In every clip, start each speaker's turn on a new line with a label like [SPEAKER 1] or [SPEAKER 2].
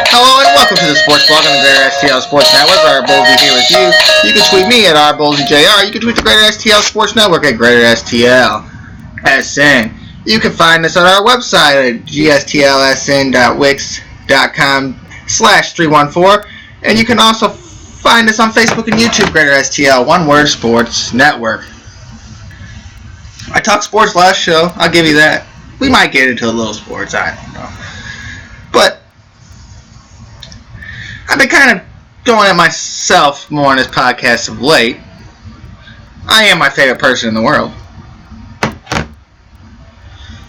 [SPEAKER 1] Hello and welcome to the Sports Blog on the Greater STL Sports Network. RBolsey here with you. You can tweet me at RBolseyJR. You can tweet the Greater STL Sports Network at Greater STL SN. You can find us on our website at gstlsn.wix.com/314. And you can also find us on Facebook and YouTube, Greater STL, One Word Sports Network. I talked sports last show, I'll give you that. We might get into a little sports, I don't know. But I've been kind of going at myself more on this podcast of late. I am my favorite person in the world.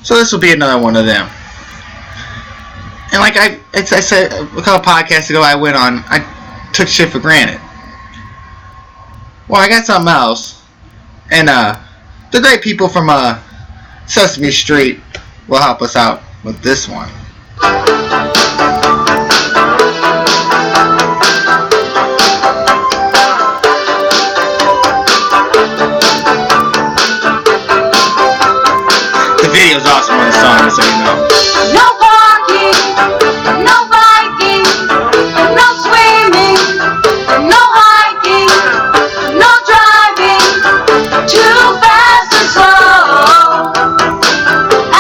[SPEAKER 1] So this will be another one of them. And like I said a couple podcasts ago, I took shit for granted. Well, I got something else. And the great people from Sesame Street will help us out with this one. The video's awesome on the song, so you know.
[SPEAKER 2] No barking, no biking, no swimming, no hiking, no driving, too fast and slow.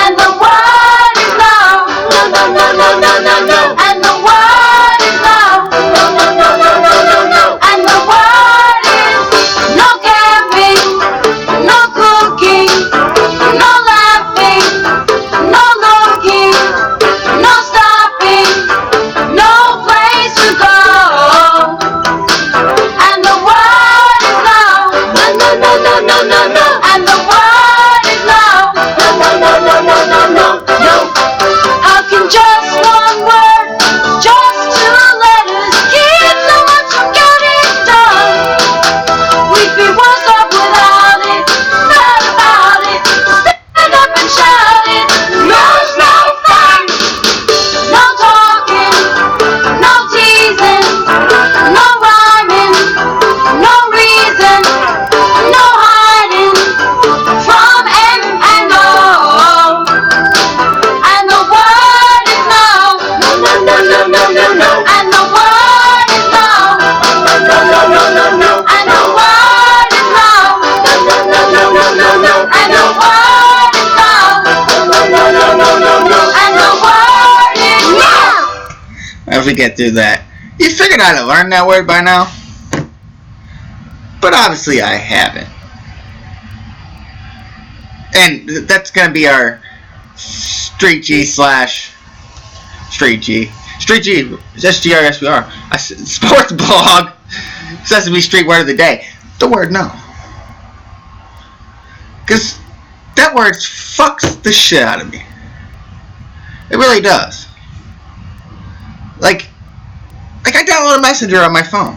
[SPEAKER 2] And the word is no, no, no, no, no, no, no, no. And the word is no, no, no, no, no, no, no, no. And the word is no camping, no cooking, no laughing, no looking, no stopping, no place to go. And the word is no, no, no, no, no, no, no, no. And the word is no, no, no, no, no, no, no, no, no. How can just one word, just two letters, keep so much from getting done? We'd be worse off without it, mad about it, stand up and shout it. No's no fun, no talking, no teasing, no rhyming, no reason, no hiding from N and O. And the word is no, no, no, no, no, no, no, no. And the word is no, no, no, no, no, no, no. And the word is no, no, no, no, no, no, no, no. And the word is no, no, no, no, no, no, no. And the word is no.
[SPEAKER 1] If we get through that. You figured I'd have learned that word by now? But obviously I haven't. And that's going to be our Street G, it's SGR, sports blog, Sesame Street word of the day. The word no. Because that word fucks the shit out of me. It really does. Like I downloaded Messenger on my phone.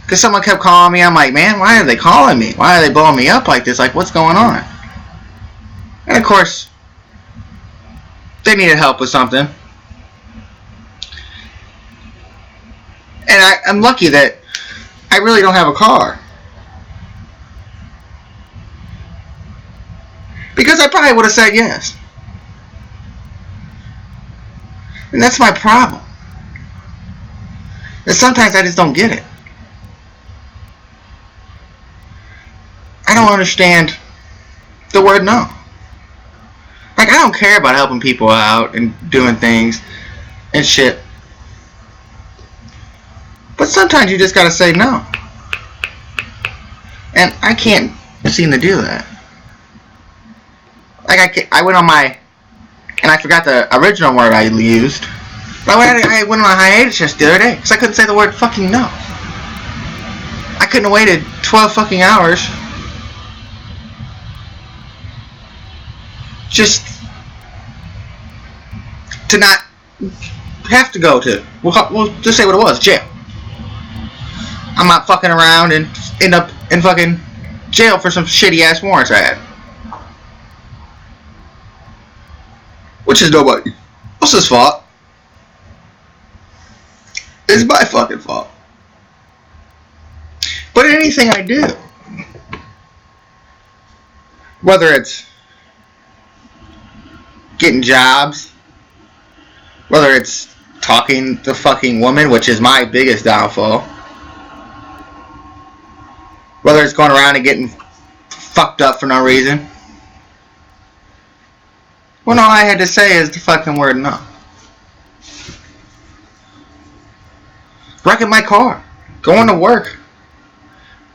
[SPEAKER 1] Because someone kept calling me. I'm like, man, why are they calling me? Why are they blowing me up like this? Like, what's going on? And of course, they needed help with something. And I'm lucky that I really don't have a car. Because I probably would have said yes. And that's my problem. And sometimes I just don't get it. I don't understand the word no. Like, I don't care about helping people out and doing things and shit. But sometimes you just gotta say no. And I can't seem to do that. Like, I went on my... And I forgot the original word I used. But I went on a hiatus just the other day. Because I couldn't say the word fucking no. I couldn't have waited 12 fucking hours. Just to not have to go to... We'll just say what it was. Jail. I'm not fucking around and end up in fucking jail for some shitty ass warrants I had. Which is nobody else's fault. It's my fucking fault. anything I do. Whether it's getting jobs, whether it's talking to fucking women, which is my biggest downfall, whether it's going around and getting fucked up for no reason. Well, all I had to say is the fucking word no. Wrecking my car, going to work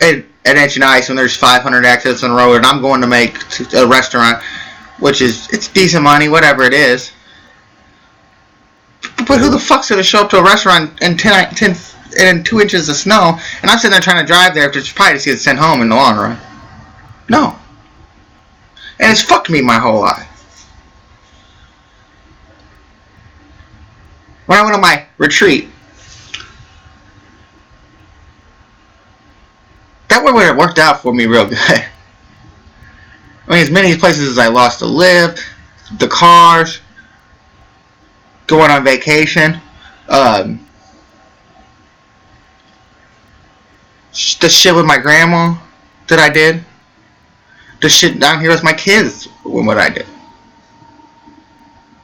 [SPEAKER 1] at Inch and Ice when there's 500 accidents on the road, and I'm going to make a restaurant, which is, it's decent money, whatever it is. But who the fuck's gonna show up to a restaurant in 2 inches of snow, and I'm sitting there trying to drive there to probably just get sent home in the long run? No. And it's fucked me my whole life. When I went on my retreat, that would have worked out for me real good. I mean, as many places as I lost to live, the cars, going on vacation, the shit with my grandma that I did, the shit down here with my kids, what I did.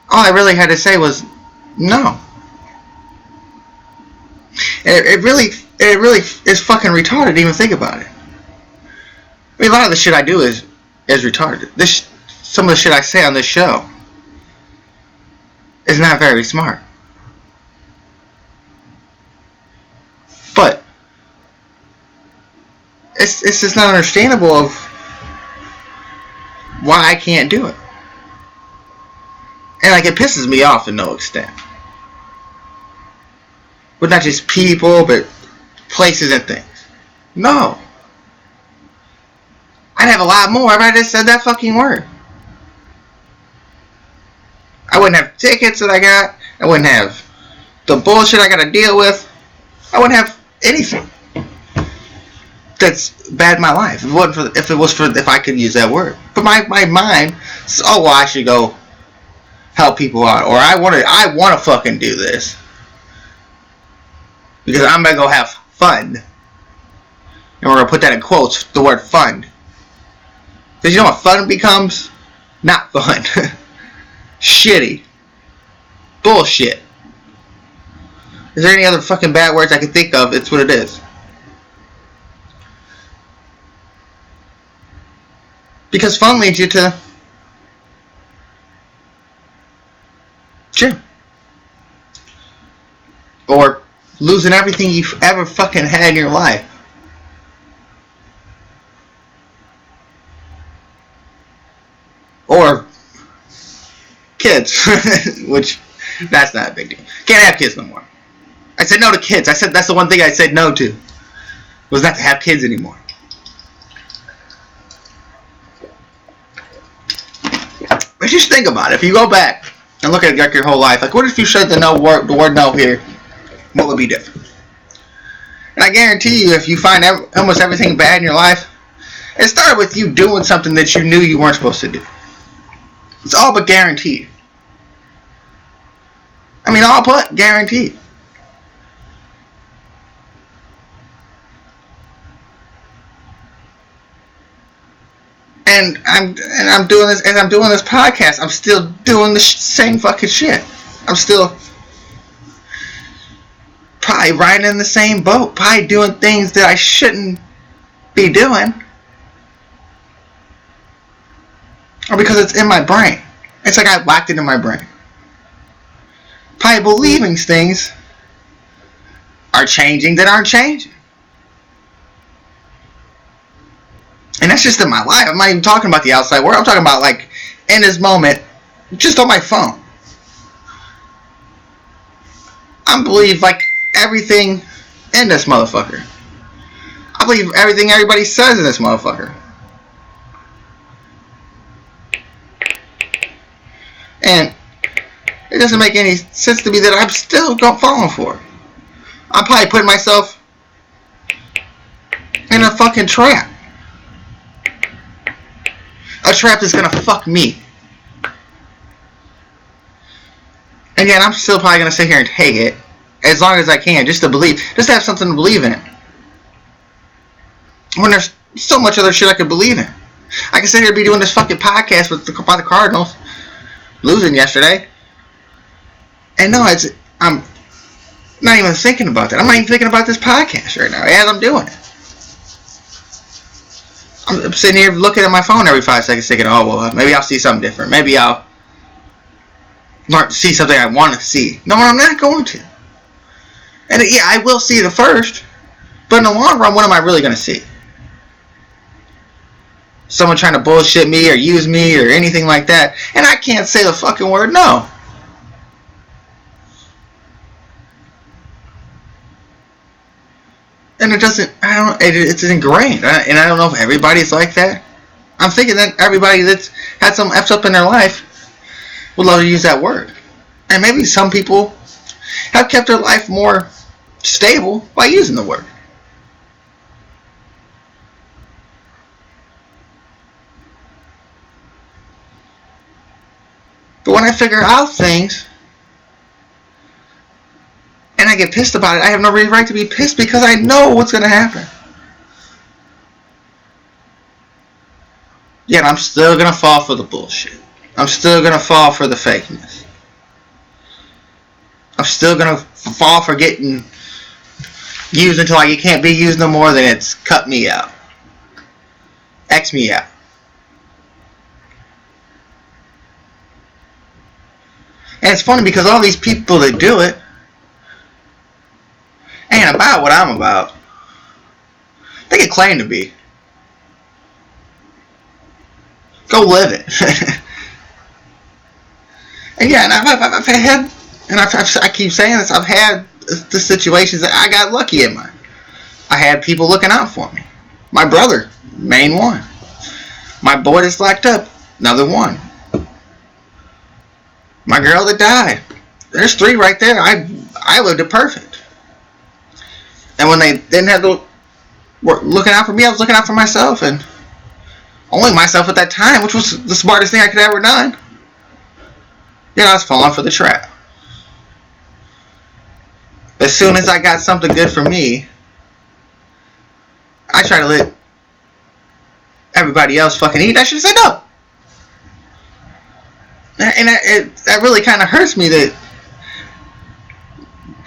[SPEAKER 1] All I really had to say was no. It really is fucking retarded to even think about it. I mean, a lot of the shit I do is retarded. Some of the shit I say on this show is not very smart. But it's just not understandable of why I can't do it. And like, it pisses me off to no extent. But not just people, but places and things. No. I'd have a lot more if I just said that fucking word. I wouldn't have tickets that I got. I wouldn't have the bullshit I gotta deal with. I wouldn't have anything that's bad in my life. If I could use that word. But my mind says, oh, well, I should go help people out, or I want to fucking do this because I'm gonna go have fun. And we're gonna put that in quotes, the word fun. Because you know what fun becomes? Not fun. Shitty. Bullshit. Is there any other fucking bad words I can think of? It's what it is. Because fun leads you to gym. Or losing everything you've ever fucking had in your life. Or kids. Which, that's not a big deal. Can't have kids no more. I said no to kids. I said that's the one thing I said no to. Was not to have kids anymore. But just think about it. If you go back and look at like your whole life, like what if you said the word no here? What would be different? And I guarantee you, if you find almost everything bad in your life, it started with you doing something that you knew you weren't supposed to do. It's all but guaranteed. I mean, all but guaranteed. And I'm doing this, as I'm doing this podcast, I'm still doing the same fucking shit. I'm still probably riding in the same boat, probably doing things that I shouldn't be doing. Or because it's in my brain. It's like I whacked it in my brain. Probably believing things are changing that aren't changing. And that's just in my life. I'm not even talking about the outside world. I'm talking about like in this moment, just on my phone. I believe like everything in this motherfucker. I believe everything everybody says in this motherfucker. And it doesn't make any sense to me that I'm still falling for it. I'm probably putting myself in a fucking trap. A trap that's gonna fuck me. And yet I'm still probably gonna sit here and take it as long as I can, just to believe, just to have something to believe in. when there's so much other shit I could believe in. I could sit here and be doing this fucking podcast about the Cardinals losing yesterday. And no, I'm not even thinking about that. I'm not even thinking about this podcast right now as I'm doing it. I'm sitting here looking at my phone every 5 seconds thinking, oh, well, maybe I'll see something different. Maybe I'll see something I want to see. No, I'm not going to. And yeah, I will see it first. But in the long run, what am I really going to see? Someone trying to bullshit me or use me or anything like that. And I can't say the fucking word no. And it's ingrained. And I don't know if everybody's like that. I'm thinking that everybody that's had some F's up in their life would love to use that word. And maybe some people have kept their life more stable by using the word. But when I figure out things and I get pissed about it, I have no right to be pissed because I know what's going to happen. Yet I'm still going to fall for the bullshit. I'm still going to fall for the fakeness. I'm still going to fall for getting used until I can't be used no more. Then it's cut me out. X me out. And it's funny because all these people that do it ain't about what I'm about. They can claim to be. Go live it. And yeah, and I've had, and I keep saying this, I've had the situations that I got lucky in mine. I had people looking out for me. My brother, main one. My boy that's locked up, another one. My girl that died. There's 3 right there. I lived it perfect. And when they didn't have to work looking out for me, I was looking out for myself, and only myself at that time, which was the smartest thing I could have ever done. You know, I was falling for the trap. As soon as I got something good for me, I try to let everybody else fucking eat. I should have said no. And that really kind of hurts me that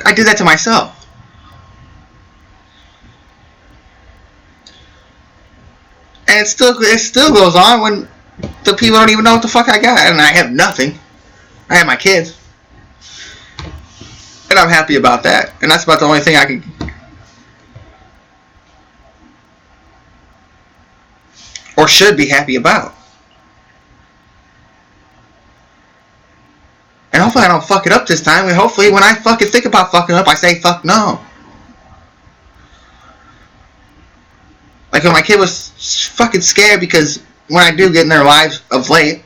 [SPEAKER 1] I do that to myself. And it still goes on when the people don't even know what the fuck I got. And I have nothing. I have my kids. And I'm happy about that. And that's about the only thing I can... or should be happy about. And hopefully I don't fuck it up this time. And hopefully when I fucking think about fucking up, I say fuck no. Like when my kid was fucking scared because when I do get in their lives of late,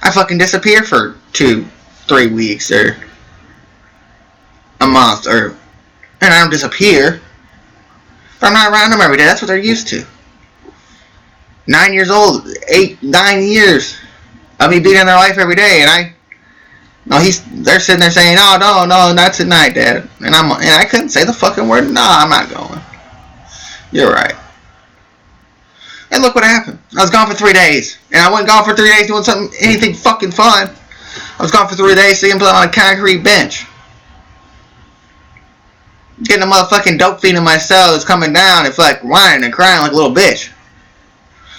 [SPEAKER 1] I fucking disappear for 2-3 weeks or a month and I don't disappear. But I'm not around them every day. That's what they're used to. 9 years old, 9 years of me being in their life every day, and they're sitting there saying, "Oh no, not tonight, Dad." And I couldn't say the fucking word. No, I'm not going. You're right. And look what happened. I was gone for 3 days, and I wasn't gone for 3 days doing anything fucking fun. I was gone for 3 days sitting on a concrete bench, getting a motherfucking dope fiend in my cell that's coming down and like whining and crying like a little bitch.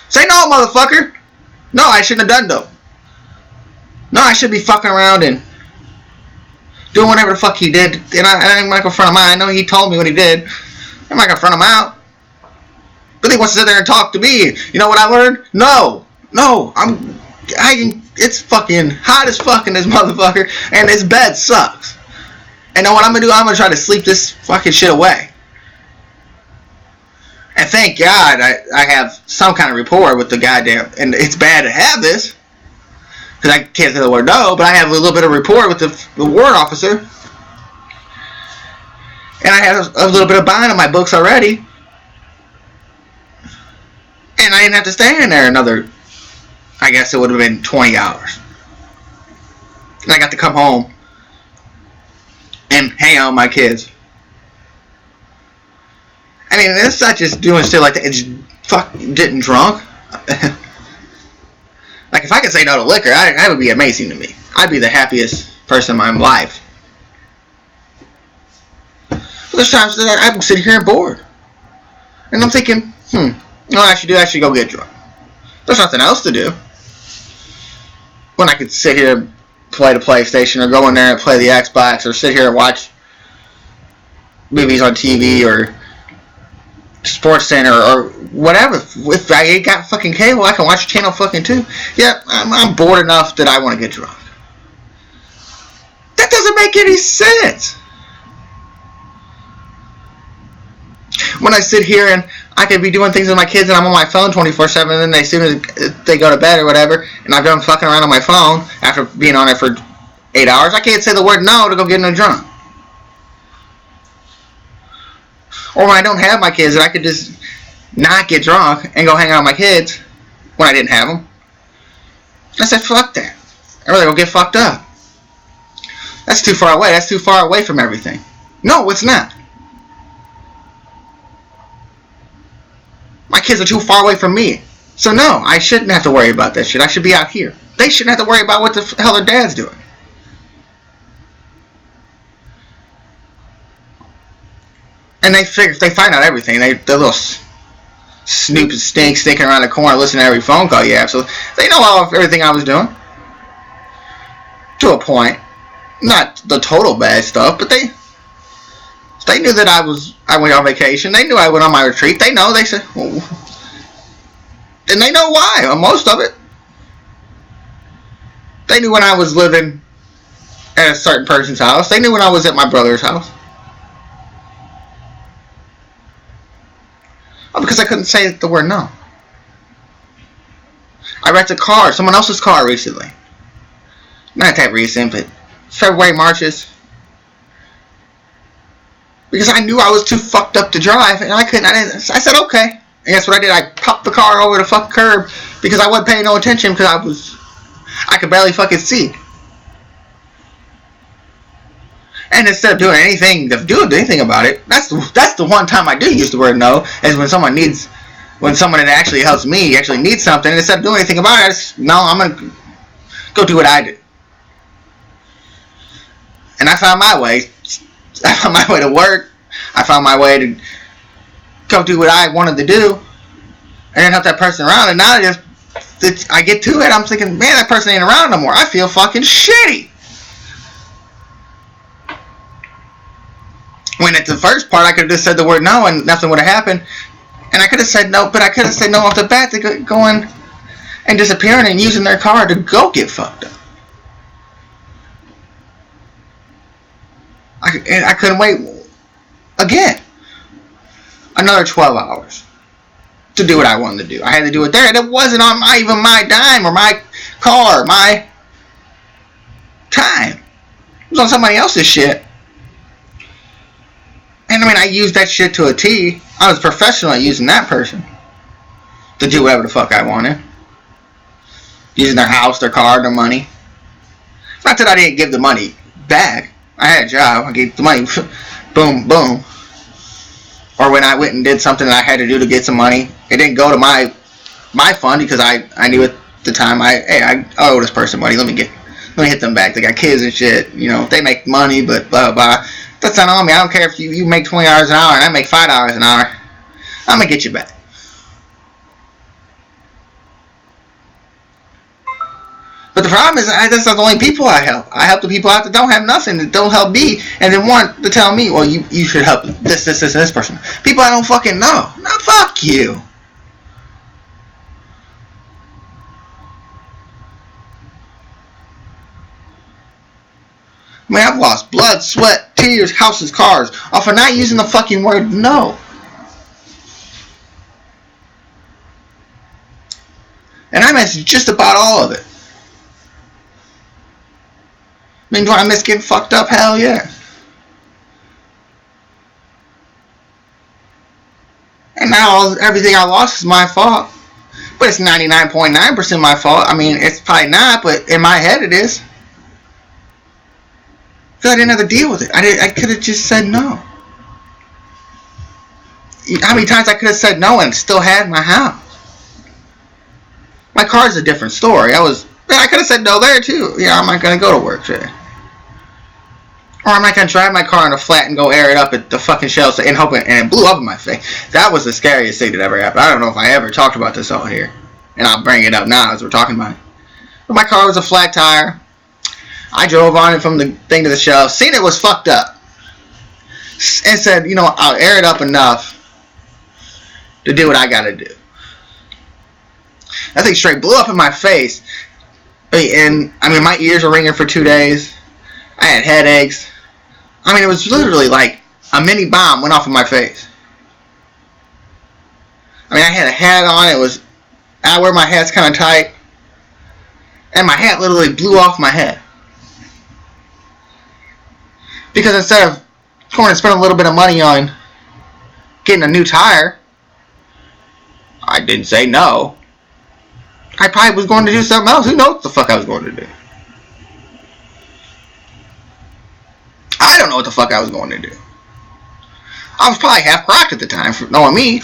[SPEAKER 1] Say no, motherfucker. No, I shouldn't have done dope. No, I should be fucking around and doing whatever the fuck he did. And I ain't gonna confront him out. I know he told me what he did. I'm not gonna front him out. But he wants to sit there and talk to me. You know what I learned? No, it's fucking hot as fuck in this motherfucker, and this bed sucks. And know what I'm gonna do? I'm gonna try to sleep this fucking shit away. And thank God I have some kind of rapport with the goddamn, and it's bad to have this, because I can't say the word no, but I have a little bit of rapport with the warrant officer. And I had a little bit of bond on my books already. And I didn't have to stay in there another, I guess it would have been 20 hours. And I got to come home and hang out with my kids. I mean, it's not just doing shit like that. It's getting drunk. Like, if I could say no to liquor, that would be amazing to me. I'd be the happiest person in my life. But there's times that I'm sitting here and bored. And I'm thinking, you know what I should do? I should go get drunk. There's nothing else to do. When I could sit here and play the PlayStation, or go in there and play the Xbox, or sit here and watch movies on TV, or Sports Center, or whatever. If I ain't got fucking cable, I can watch Channel fucking 2. Yeah, I'm bored enough that I want to get drunk. That doesn't make any sense. When I sit here and I could be doing things with my kids and I'm on my phone 24/7, and then as soon as they go to bed or whatever, and I've done fucking around on my phone after being on it for 8 hours, I can't say the word no to go get no drunk. Or when I don't have my kids, and I could just not get drunk and go hang out with my kids when I didn't have them. I said, fuck that. I'd rather go get fucked up. That's too far away. That's too far away from everything. No, it's not. My kids are too far away from me. So no, I shouldn't have to worry about that shit. I should be out here. They shouldn't have to worry about what the hell their dad's doing. And they find out everything. They're little snoop and stink sticking around the corner listening to every phone call you have. So they know everything I was doing. To a point. Not the total bad stuff, but they knew that I went on vacation. They knew I went on my retreat. They know. They said, well, and they know why. Most of it. They knew when I was living at a certain person's house. They knew when I was at my brother's house. Oh, because I couldn't say the word no. I rented a car, someone else's car recently. Not that recent, but February, Marches. Because I knew I was too fucked up to drive, and I said, okay. And guess what I did? I popped the car over the fucking curb because I wasn't paying no attention because I could barely fucking see. And instead of doing anything about it, that's the one time I do use the word no, is when someone that actually helps me actually needs something, and instead of doing anything about it, I'm gonna go do what I do. And I found my way. I found my way to work. I found my way to go do what I wanted to do, and then help that person around. And now I get to it, I'm thinking, man, that person ain't around no more. I feel fucking shitty. When at the first part, I could have just said the word no and nothing would have happened. And I could have said no, but I could have said no off the bat to going and disappearing and using their car to go get fucked up. I couldn't wait again another 12 hours to do what I wanted to do. I had to do it there, and it wasn't on even my dime or my car, my time. It was on somebody else's shit. And I mean, I used that shit to a T. I was professional at using that person to do whatever the fuck I wanted. Using their house, their car, their money. Not that I didn't give the money back. I had a job. I gave the money. Boom, boom. Or when I went and did something that I had to do to get some money, it didn't go to my fund because I knew at the time I owe this person money. Let me hit them back. They got kids and shit. You know, they make money, but blah blah. That's not on me. I don't care if you make $20 an hour and I make $5 an hour. I'm gonna get you back. But the problem is, that's not the only people I help. I help the people out that don't have nothing, that don't help me, and then want to tell me, well, you should help this, and this person. People I don't fucking know. No, fuck you. I mean, I've lost blood, sweat, tears, houses, cars, off of not using the fucking word no. And I miss just about all of it. I mean, do I miss getting fucked up? Hell yeah. And now everything I lost is my fault. But it's 99.9% my fault. I mean, it's probably not, but in my head it is. Because I didn't have to deal with it. I could have just said no. how many times I could have said no and still had my house. My car's a different story. I could have said no there too. Yeah, I'm not going to go to work today. Or I'm not going to drive my car in a flat and go air it up at the fucking shelves and hope and it blew up in my face. That was the scariest thing that ever happened. I don't know if I ever talked about this on here. And I'll bring it up now as we're talking about it. But my car was a flat tire. I drove on it from the thing to the shelf. Seen it was fucked up. And said, I'll air it up enough to do what I got to do. That thing straight blew up in my face. And, my ears were ringing for 2 days. I had headaches. It was literally like a mini bomb went off in my face. I had a hat on. I wear my hats kind of tight. And my hat literally blew off my head. Because instead of going and spending a little bit of money on getting a new tire, I didn't say no. I probably was going to do something else. Who knows what the fuck I was going to do? I don't know what the fuck I was going to do. I was probably half cracked at the time, for knowing me.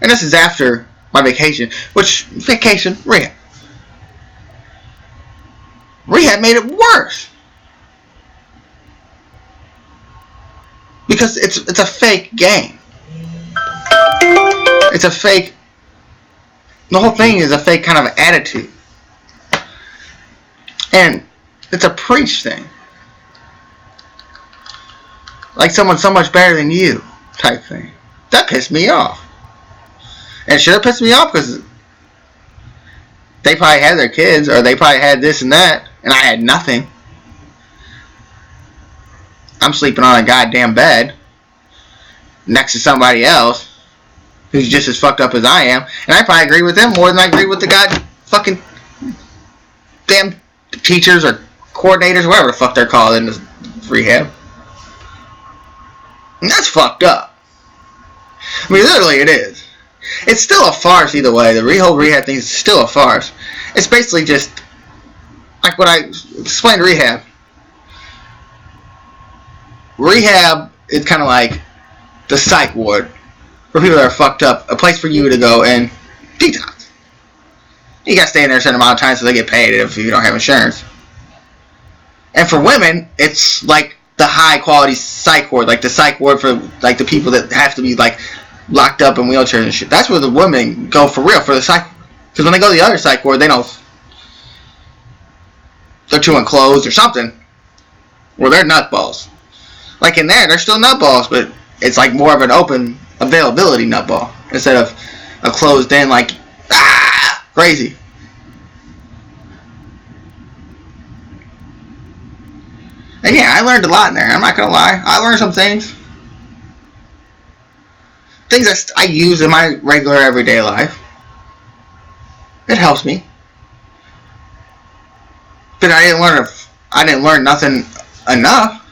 [SPEAKER 1] And this is after my vacation. Rehab. Rehab made it worse. Because it's a fake game. It's a fake... The whole thing is a fake kind of attitude. And it's a preach thing. Like someone's so much better than you type thing. That pissed me off. And it should have pissed me off because they probably had their kids or they probably had this and that and I had nothing. I'm sleeping on a goddamn bed next to somebody else who's just as fucked up as I am, and I probably agree with them more than I agree with the fucking damn teachers or coordinators, whatever the fuck they're called in this rehab. And that's fucked up. Literally it is. It's still a farce either way. The whole rehab thing is still a farce. It's basically just like what I explained rehab. Rehab is kind of like the psych ward for people that are fucked up. A place for you to go and detox. You gotta stay in there a certain amount of time so they get paid if you don't have insurance. And for women, it's like the high quality psych ward, like the psych ward for like the people that have to be like locked up in wheelchairs and shit. That's where the women go for real for the psych. Because when they go to the other psych ward, they know they're too enclosed or something. Or they're nutballs. Like in there, they're still nutballs, but it's like more of an open availability nutball instead of a closed in like crazy. And yeah, I learned a lot in there. I'm not gonna lie. I learned some things. Things I use in my regular everyday life. It helps me. But I didn't learn nothing enough.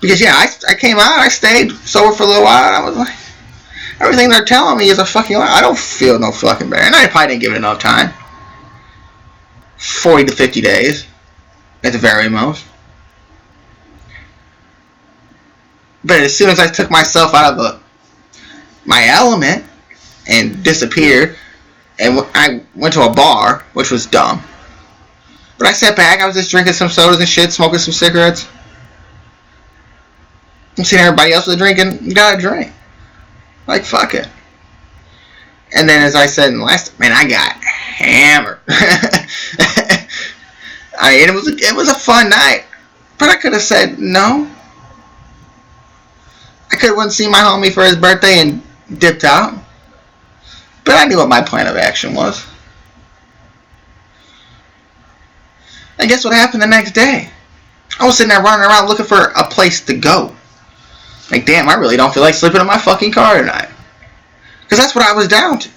[SPEAKER 1] Because yeah, I came out, I stayed sober for a little while, and I was like, everything they're telling me is a fucking lie. I don't feel no fucking better. And I probably didn't give it enough time. 40 to 50 days. At the very most. But as soon as I took myself out of my element and disappeared, and I went to a bar, which was dumb. But I sat back, I was just drinking some sodas and shit, smoking some cigarettes. I'm seeing everybody else was drinking, got a drink. Like, fuck it. And then as I said in the last, man, I got hammered. It was a fun night. But I could have said no. I could have went and seen my homie for his birthday and dipped out. But I knew what my plan of action was. And guess what happened the next day? I was sitting there running around looking for a place to go. Like, damn, I really don't feel like sleeping in my fucking car tonight. Because that's what I was down to.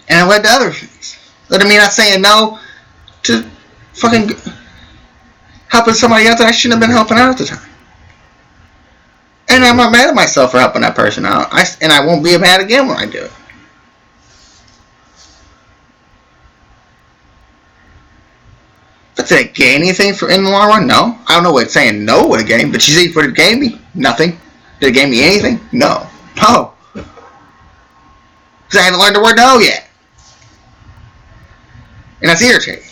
[SPEAKER 1] And it led to other things. That me not saying no to fucking helping somebody out that I shouldn't have been helping out at the time. And I'm not mad at myself for helping that person out. And I won't be mad again when I do it. Did it gain anything in the long run? No. I don't know what saying no would have gained, but you see what it gave me? Nothing. Did it gain me anything? No. No. Because I haven't learned the word no yet. And that's irritating.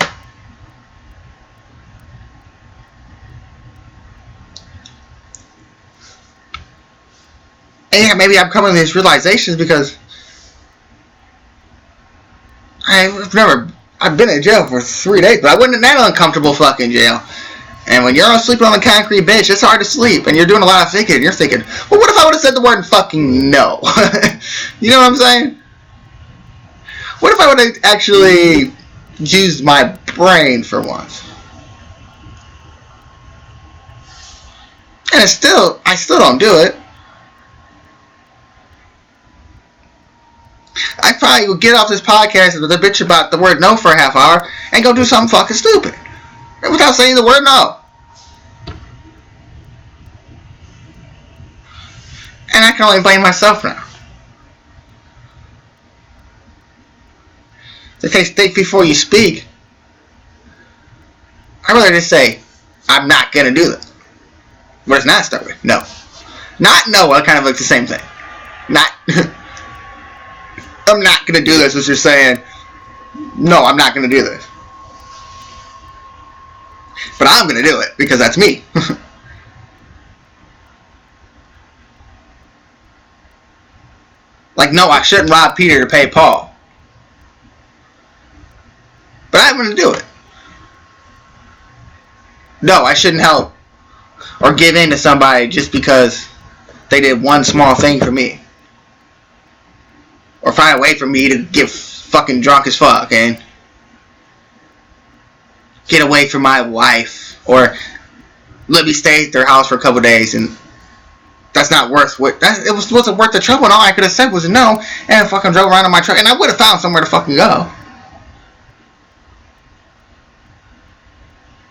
[SPEAKER 1] And yeah, maybe I'm coming to these realizations because I've been in jail for 3 days, but I wasn't in that uncomfortable fucking jail. And when you're sleeping on the concrete bench, it's hard to sleep, and you're doing a lot of thinking, and you're thinking, well, what if I would have said the word fucking no? You know what I'm saying? What if I would have actually used my brain for once? And I still don't do it. I probably would get off this podcast with a bitch about the word no for a half hour and go do something fucking stupid without saying the word no. And I can only blame myself now. They say think before you speak. I'd rather just say, I'm not going to do this. What does not start with? No. Not no, I kind of like the same thing. Not, I'm not going to do this, which you're saying, no, I'm not going to do this. But I'm going to do it, because that's me. Like, no, I shouldn't rob Peter to pay Paul. But I'm going to do it. No, I shouldn't help or give in to somebody just because they did one small thing for me. Or find a way for me to get fucking drunk as fuck and get away from my wife. Or let me stay at their house for a couple days, and that's not worth what. It wasn't worth the trouble, and all I could have said was no, and I fucking drove around in my truck, and I would have found somewhere to fucking go.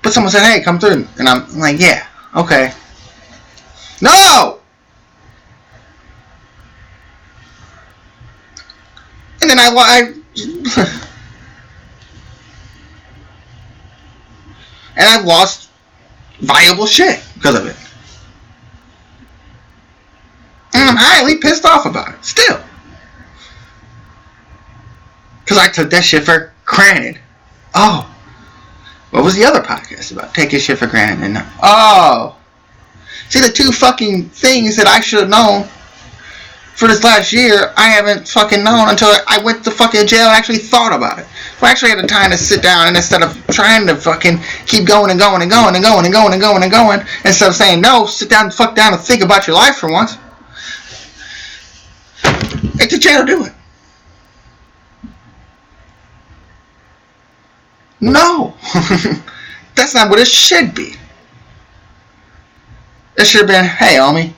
[SPEAKER 1] But someone said, hey, come through. And I'm like, yeah, okay. No! And then and I've lost valuable shit because of it. And I'm highly pissed off about it, still. Because I took that shit for granted. Oh. What was the other podcast about? Taking shit for granted and oh. See, the two fucking things that I should have known for this last year, I haven't fucking known until I went to fucking jail and actually thought about it. I actually had the time to sit down, and instead of trying to fucking keep going and going and going and going and going and going and going, instead of saying no, sit down and fuck down and think about your life for once. Let the jail do it. No. That's not what it should be. It should have been, hey, homie.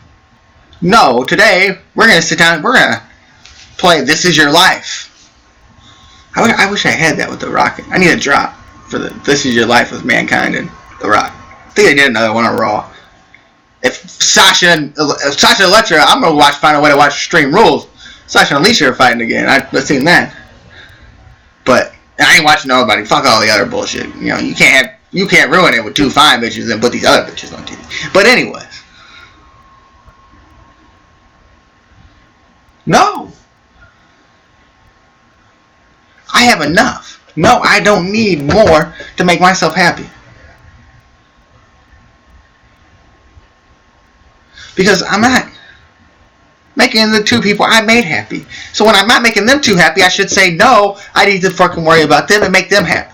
[SPEAKER 1] No, today, we're going to sit down and we're going to play This Is Your Life. I wish I had that with The Rock. I need a drop for the This Is Your Life with Mankind and The Rock. I think they did another one on Raw. If Sasha and Electra, I'm going to find a way to watch Extreme Rules. Sasha and Alicia are fighting again. I've seen that. But I ain't watching nobody. Fuck all the other bullshit. You know, you can't ruin it with two fine bitches and put these other bitches on TV. But anyways. No. I have enough. No, I don't need more to make myself happy. Because I'm not making the two people I made happy. So when I'm not making them too happy, I should say, no, I need to fucking worry about them and make them happy.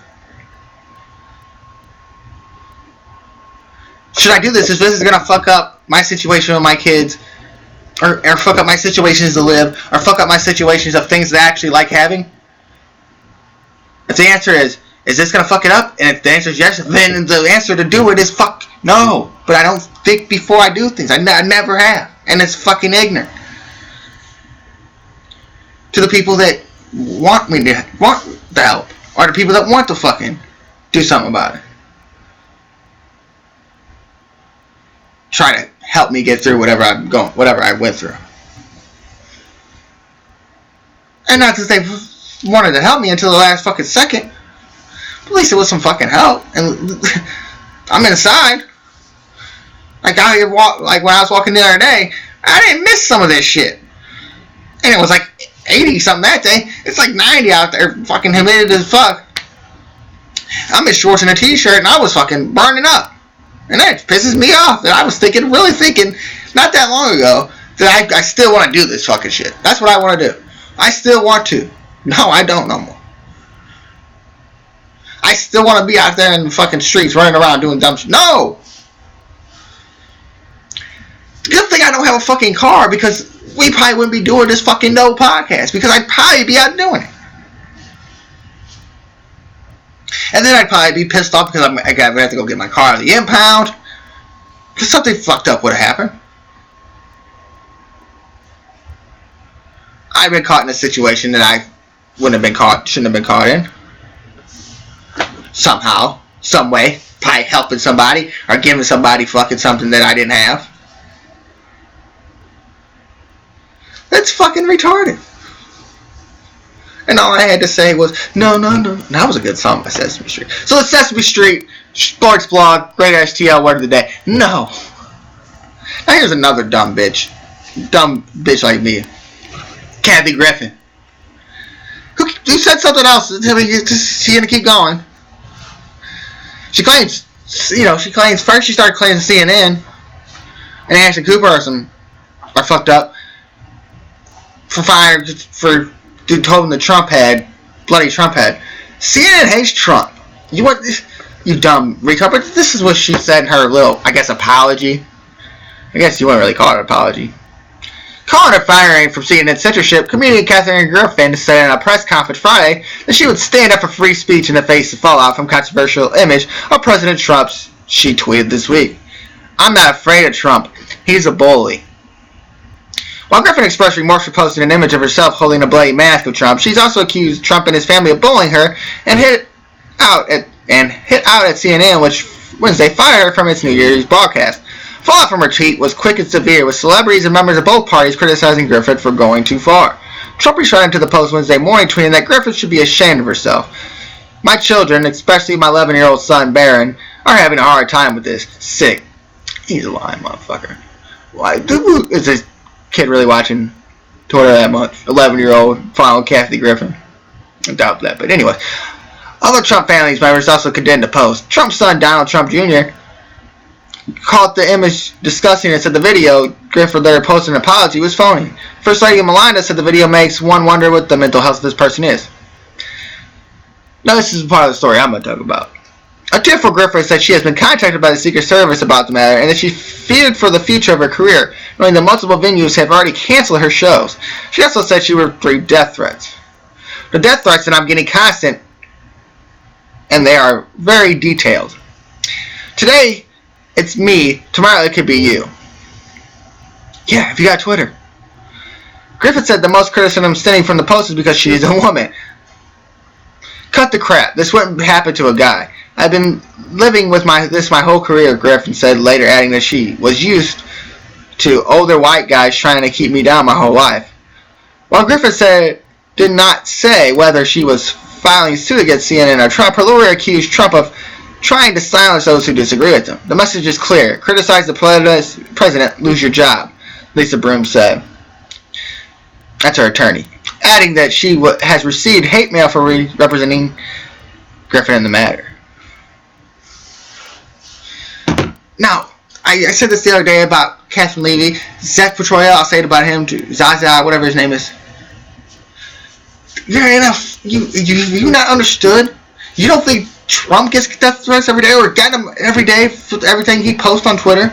[SPEAKER 1] Should I do this if this is going to fuck up my situation with my kids? Or fuck up my situations to live? Or fuck up my situations of things that I actually like having? If the answer is this going to fuck it up? And if the answer is yes, then the answer to do it is fuck no. But I don't think before I do things. I never have. And it's fucking ignorant. To the people that want the help. Or the people that want to fucking do something about it. Try to help me get through whatever I went through. And not because they wanted to help me until the last fucking second. At least it was some fucking help. And I'm inside. Like when I was walking the other day, I didn't miss some of this shit. And it was like 80 something that day. It's like 90 out there, fucking humid as fuck. I'm in shorts and a t-shirt, and I was fucking burning up. And that pisses me off. That I was really thinking, not that long ago, that I still want to do this fucking shit. That's what I want to do. I still want to. No, I don't no more. I still want to be out there in the fucking streets running around doing dumb shit. No! Good thing I don't have a fucking car, because we probably wouldn't be doing this fucking no podcast, because I'd probably be out doing it. And then I'd probably be pissed off because I have to go get my car out of the impound. Because something fucked up would have happened. I've been caught in a situation that I shouldn't have been caught in. Somehow, some way, probably helping somebody or giving somebody fucking something that I didn't have. That's fucking retarded. And all I had to say was, no. That was a good song by Sesame Street. So the Sesame Street sports blog, great STL word of the day. No. Now here's another dumb bitch. Dumb bitch like me. Kathy Griffin. Who said something else? She's gonna keep going. She claims first she started claiming CNN and Ashton Cooper are fucked up for firing for told him the bloody Trump head. CNN hates Trump. You dumb retard. But this is what she said in her little, I guess, apology. I guess you wouldn't really call it an apology. Calling her firing from CNN censorship, comedian Kathy Griffin said in a press conference Friday that she would stand up for free speech in the face of fallout from controversial image of President Trump's. She tweeted this week, "I'm not afraid of Trump. He's a bully." While Griffin expressed remorse for posting an image of herself holding a bloody mask of Trump, she's also accused Trump and his family of bullying her and hit out at CNN, which Wednesday fired her from its New Year's broadcast. Fallout from her tweet was quick and severe, with celebrities and members of both parties criticizing Griffin for going too far. Trump responded to the post Wednesday morning, tweeting that Griffin should be ashamed of herself. "My children, especially my 11-year-old son Barron, are having a hard time with this. Sick." He's a lying motherfucker. Why is this kid really watching Twitter that much? 11-year-old following Kathy Griffin. I doubt that, but anyway. Other Trump family members also condemned the post. Trump's son, Donald Trump Jr., called the image disgusting and said the video Griffin later posted an apology was phony. First Lady Melania said the video makes one wonder what the mental health of this person is. Now this is part of the story I'm going to talk about. A tip for Griffin said she has been contacted by the Secret Service about the matter and that she feared for the future of her career, knowing that multiple venues have already canceled her shows. She also said she received death threats. The death threats that I'm getting constant, and they are very detailed. Today, it's me. Tomorrow, it could be you. Yeah, if you got Twitter. Griffin said the most criticism stemming from the post is because she is a woman. Cut the crap. This wouldn't happen to a guy. I've been living with this my whole career, Griffin said, later adding that she was used to older white guys trying to keep me down my whole life. While Griffin did not say whether she was filing suit against CNN or Trump, her lawyer accused Trump of trying to silence those who disagree with him. The message is clear. Criticize the president, lose your job, Lisa Broom said. That's her attorney. Adding that she has received hate mail for representing Griffin in the matter. Now, I said this the other day about Catherine Levy. Zach Petroia, I'll say it about him too. Zaza, whatever his name is. You're enough. You not understood? You don't think Trump gets death threats every day or get them every day for everything he posts on Twitter?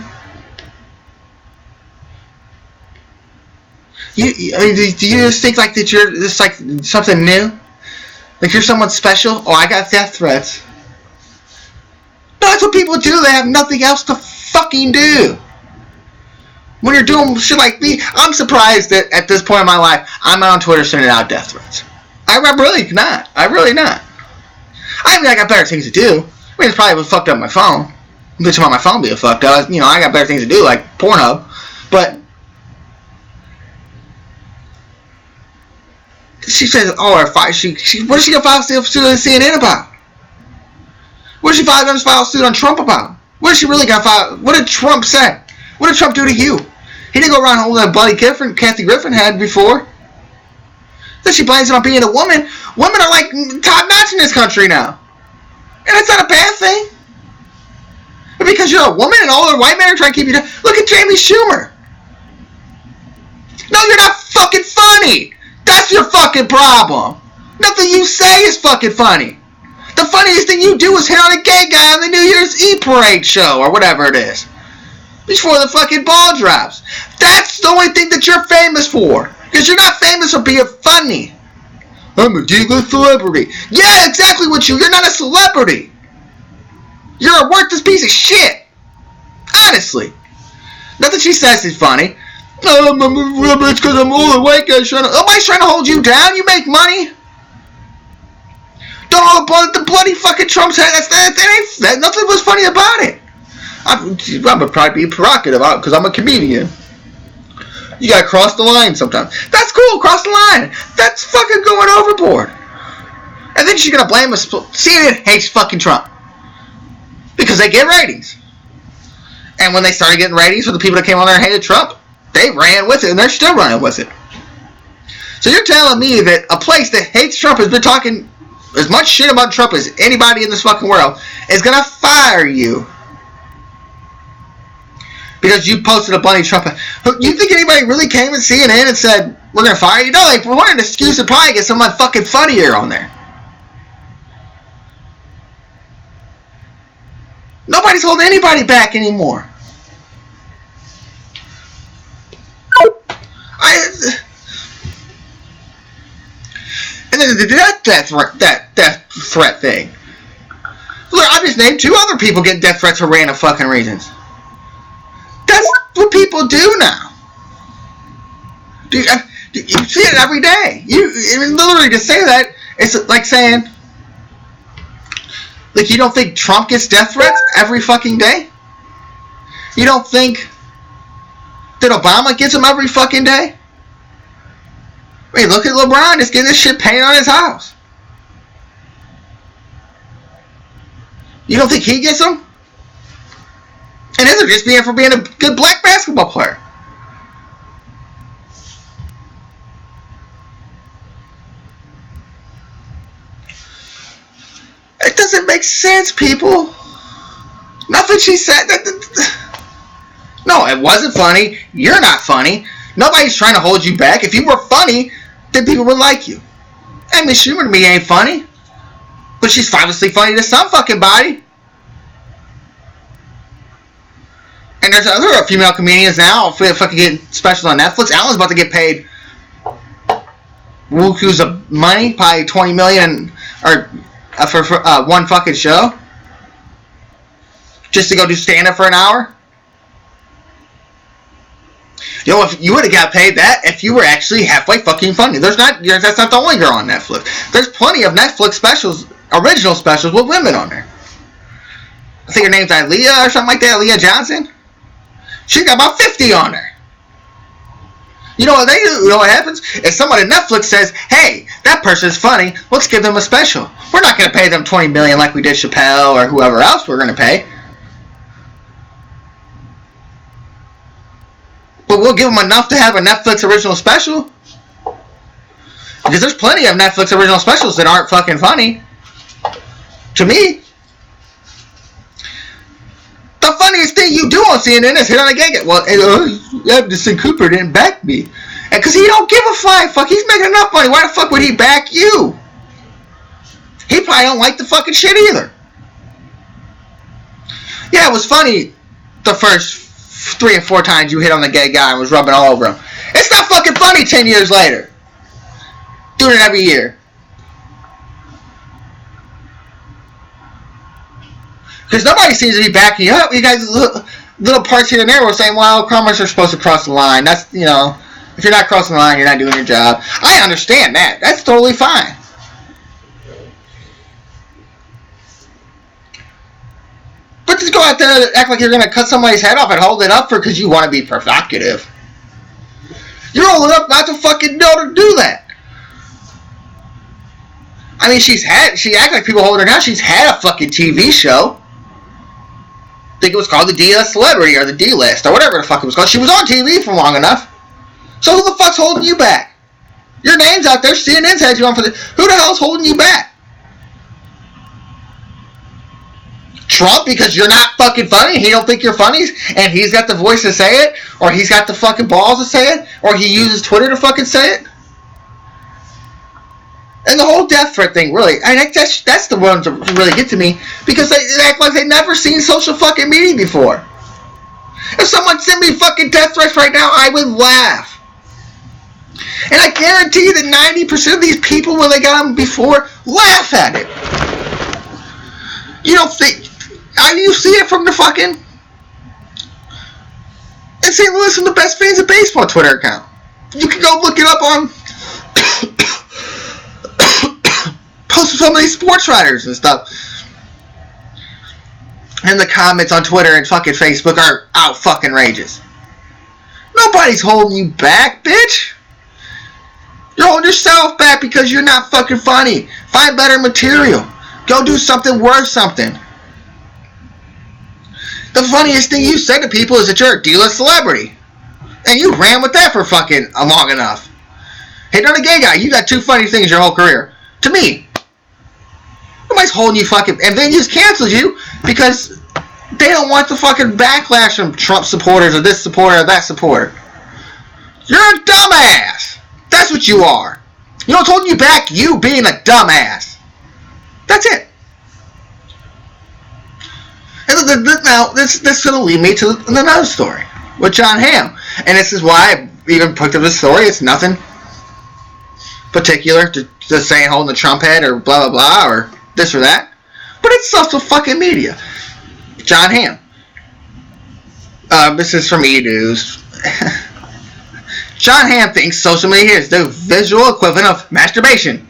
[SPEAKER 1] Do you just think like that you're just like something new? Like you're someone special? Oh, I got death threats. No, that's what people do. They have nothing else to fucking do. When you're doing shit like me, I'm surprised that at this point in my life, I'm not on Twitter sending out death threats. I'm really not. I mean, I got better things to do. I mean, it's probably fucked up my phone. Bitch, about my phone being fucked up. You know, I got better things to do, like Pornhub. But she says, "Oh, what is she gonna file suit to CNN about?" What if she finally gonna file a suit on Trump about? What is she really gonna file? What did Trump say? What did Trump do to you? He didn't go around holding that bloody Kathy Griffin had before. Then she blames it on being a woman. Women are like top notch in this country now. And it's not a bad thing. But because you're a woman and all the white men are trying to keep you down. Look at Jamie Schumer. No, you're not fucking funny. That's your fucking problem. Nothing you say is fucking funny. The funniest thing you do is hit on a gay guy on the New Year's Eve parade show or whatever it is. Before the fucking ball drops. That's the only thing that you're famous for. Because you're not famous for being funny. I'm a D-list celebrity. Yeah, exactly what you're not a celebrity. You're a worthless piece of shit. Honestly. Nothing she says is funny. It's because I'm older white guy trying to... Nobody's trying to hold you down. You make money. Don't the bloody fucking Trump's head. Nothing was funny about it. I'm gonna probably be provocative because I'm a comedian. You gotta cross the line sometimes. That's cool, cross the line. That's fucking going overboard. And then she's gonna blame us. CNN hates fucking Trump because they get ratings. And when they started getting ratings for the people that came on there and hated Trump, they ran with it, and they're still running with it. So you're telling me that a place that hates Trump has been talking as much shit about Trump as anybody in this fucking world is gonna fire you because you posted a bloody Trump. You think anybody really came at CNN and said, we're going to fire you? No, like, we wanted an excuse to probably get someone fucking funnier on there. Nobody's holding anybody back anymore. And then that death threat thing. Look, I just named 2 other people getting death threats for random fucking reasons. That's what people do now. You see it every day. Literally to say that, it's like saying, like, you don't think Trump gets death threats every fucking day? You don't think that Obama gets them every fucking day? I mean, look at LeBron just getting this shit painted on his house. You don't think he gets them? And they're just being for being a good black basketball player. It doesn't make sense, people. Nothing she said. No, it wasn't funny. You're not funny. Nobody's trying to hold you back. If you were funny, then people would like you. I mean, Schumer to me ain't funny. But she's obviously funny to some fucking body. And there's other female comedians now fucking getting specials on Netflix. Alan's about to get paid wukus of money, probably $20 million for one fucking show, just to go do stand-up for an hour. You know, if you would have got paid that if you were actually halfway fucking funny. That's not the only girl on Netflix. There's plenty of Netflix specials, original specials with women on there. I think her name's Aaliyah or something like that, Aaliyah Johnson. She got about 50 on her. You know what they do? You know what happens? If someone at Netflix says, hey, that person's funny, let's give them a special. We're not going to pay them $20 million like we did Chappelle or whoever else we're going to pay. But we'll give them enough to have a Netflix original special. Because there's plenty of Netflix original specials that aren't fucking funny. To me. The funniest thing you do on CNN is hit on a gay guy. Well, Anderson Cooper didn't back me. And because he don't give a flying fuck. He's making enough money. Why the fuck would he back you? He probably don't like the fucking shit either. Yeah, it was funny the first 3 or 4 times you hit on the gay guy and was rubbing all over him. It's not fucking funny 10 years later. Doing it every year. Because nobody seems to be backing you up. You guys, little parts here and there were saying, well, commerce are supposed to cross the line. That's, you know, if you're not crossing the line, you're not doing your job. I understand that. That's totally fine. But just go out there and act like you're going to cut somebody's head off and hold it up because you want to be provocative. You're old enough not to fucking know to do that. I mean, she acts like people hold her down. She's had a fucking TV show. I think it was called the D-List Celebrity or the D-List or whatever the fuck it was called. She was on TV for long enough. So who the fuck's holding you back? Your name's out there. CNN's had you on for who the hell's holding you back? Trump, because you're not fucking funny, he don't think you're funny, and he's got the voice to say it, or he's got the fucking balls to say it, or he uses Twitter to fucking say it. And the whole death threat thing, really, I think that's the ones that really get to me, because they act like they've never seen social fucking media before. If someone sent me fucking death threats right now, I would laugh. And I guarantee you that 90% of these people, when they got them before, laugh at it. You don't think... You see it from the fucking... In St. Louis, from the best fans of baseball Twitter account. You can go look it up on... post some of these sports writers and stuff. And the comments on Twitter and fucking Facebook are out fucking rageous. Nobody's holding you back, bitch. You're holding yourself back because you're not fucking funny. Find better material. Go do something worth something. The funniest thing you said to people is that you're a D-list celebrity. And you ran with that for fucking long enough. Hitting on a gay guy, you got 2 funny things your whole career. To me. Nobody's holding you fucking... And then just cancels you because they don't want the fucking backlash from Trump supporters or this supporter or that supporter. You're a dumbass. That's what you are. You know what's holding you back? You being a dumbass. That's it. And now, this is going to lead me to another story with Jon Hamm. And this is why I even picked up this story. It's nothing particular to saying holding the Trump head or blah, blah, blah, or this or that. But it's social fucking media. Jon Hamm. This is from E-News. Jon Hamm thinks social media is the visual equivalent of masturbation.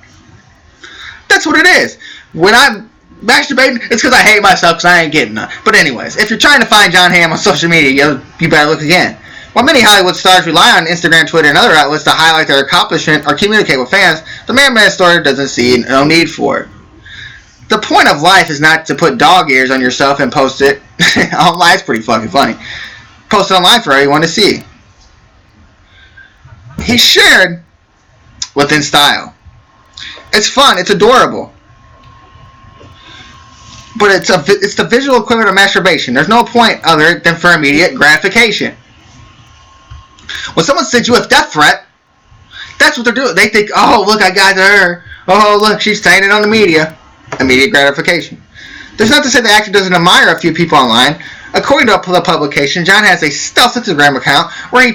[SPEAKER 1] That's what it is. When I'm masturbating, it's because I hate myself because I ain't getting none. But anyways, if you're trying to find Jon Hamm on social media, you better look again. While many Hollywood stars rely on Instagram, Twitter, and other outlets to highlight their accomplishment or communicate with fans, the man story doesn't see no need for it. The point of life is not to put dog ears on yourself and post it online. It's pretty fucking funny. Post it online for everyone to see. He shared within style. It's fun. It's adorable. But it's the visual equivalent of masturbation. There's no point other than for immediate gratification. When someone sends you a death threat, that's what they're doing. They think, oh, look, I got her. Oh, look, she's saying it on the media. Immediate gratification. There's not to say the actor doesn't admire a few people online. According to the publication, Jon has a stealth Instagram account where he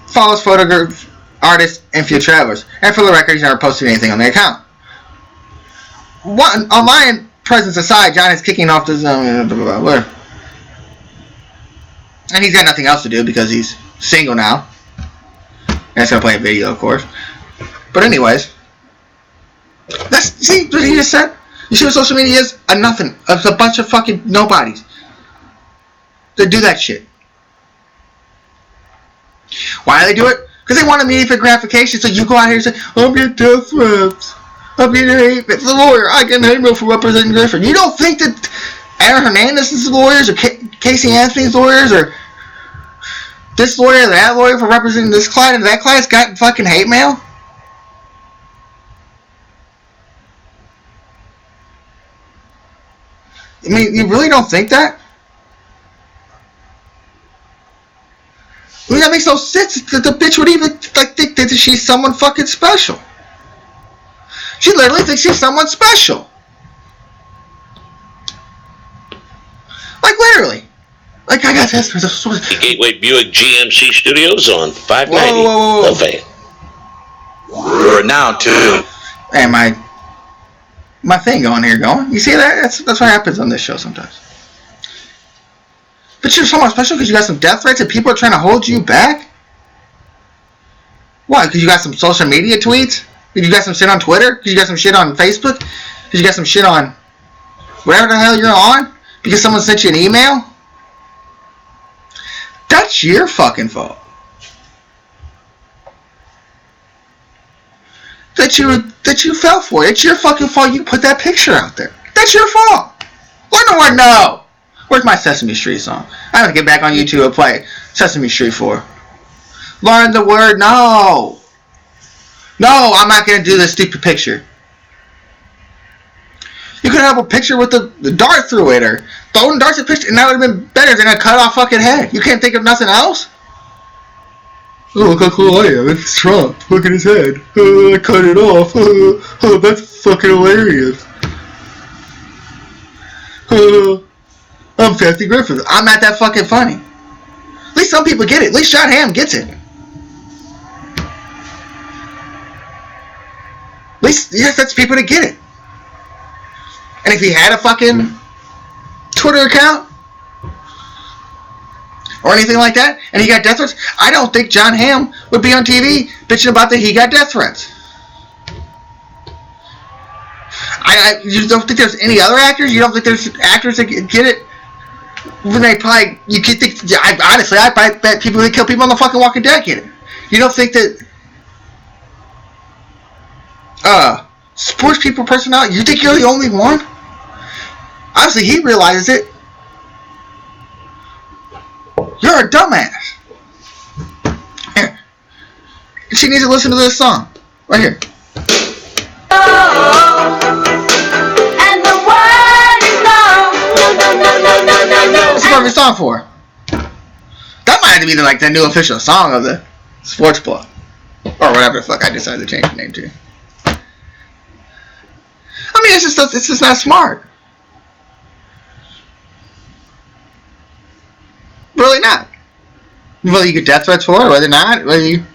[SPEAKER 1] follows photographers, artists, and few travelers. And for the record, he's never posted anything on the account. Online presence aside, Jon is kicking off this... and he's got nothing else to do because he's single now. And he's going to play a video, of course. But anyways. See what he just said? You see what social media is? A nothing. It's a bunch of fucking nobodies. They do that shit. Why do they do it? Because they want immediate gratification. So you go out here and say, I'm getting death threats. I'm getting hate. It's a lawyer. I get hate mail for representing Griffin. You don't think that Aaron Hernandez's lawyers or Casey Anthony's lawyers or this lawyer or that lawyer for representing this client and that client's got fucking hate mail? I mean, you really don't think that? I mean, that makes no sense. The bitch would even think that she's someone fucking special. She literally thinks she's someone special. Like, literally. Like, I got this.
[SPEAKER 3] The Gateway Buick GMC Studios on 590.
[SPEAKER 1] Whoa.
[SPEAKER 3] The Fan.
[SPEAKER 4] We're now to...
[SPEAKER 1] Hey, my thing going here going. You see that? That's what happens on this show sometimes. But you're somewhat special because you got some death threats and people are trying to hold you back? Why? Because you got some social media tweets? Because you got some shit on Twitter? Because you got some shit on Facebook? Because you got some shit on wherever the hell you're on? Because someone sent you an email? That's your fucking fault. that you fell for. It's your fucking fault you put that picture out there. That's your fault. Learn the word no. Where's my Sesame Street song? I have to get back on YouTube and play Sesame Street 4. Learn the word no. No, I'm not going to do this stupid picture. You could have a picture with the dart through it, or throwing darts at picture, and that would have been better than a cut off fucking head. You can't think of nothing else? Oh, look how cool I am. It's Trump. Look at his head. I cut it off. Oh, that's fucking hilarious. I'm Kathy Griffith. I'm not that fucking funny. At least some people get it. At least John Hamm gets it. At least, yes, that's people that get it. And if he had a fucking Twitter account or anything like that, and he got death threats, I don't think John Hamm would be on TV bitching about that he got death threats. You don't think there's any other actors? You don't think there's actors that get it? When they probably, you could think, honestly, I bet people that kill people on the fucking Walking Dead get it. You don't think that, sports people personality, you think you're the only one? Obviously, he realizes it. You're a dumbass. Here. She needs to listen to this song. Right here.
[SPEAKER 2] And the word is no. No.
[SPEAKER 1] What's the perfect song for? That might have to be the new official song of the Sports Club. Or whatever the fuck I decided to change the name to. I mean, it's just not smart. Really not. Whether you get death threats for it, or whether not, and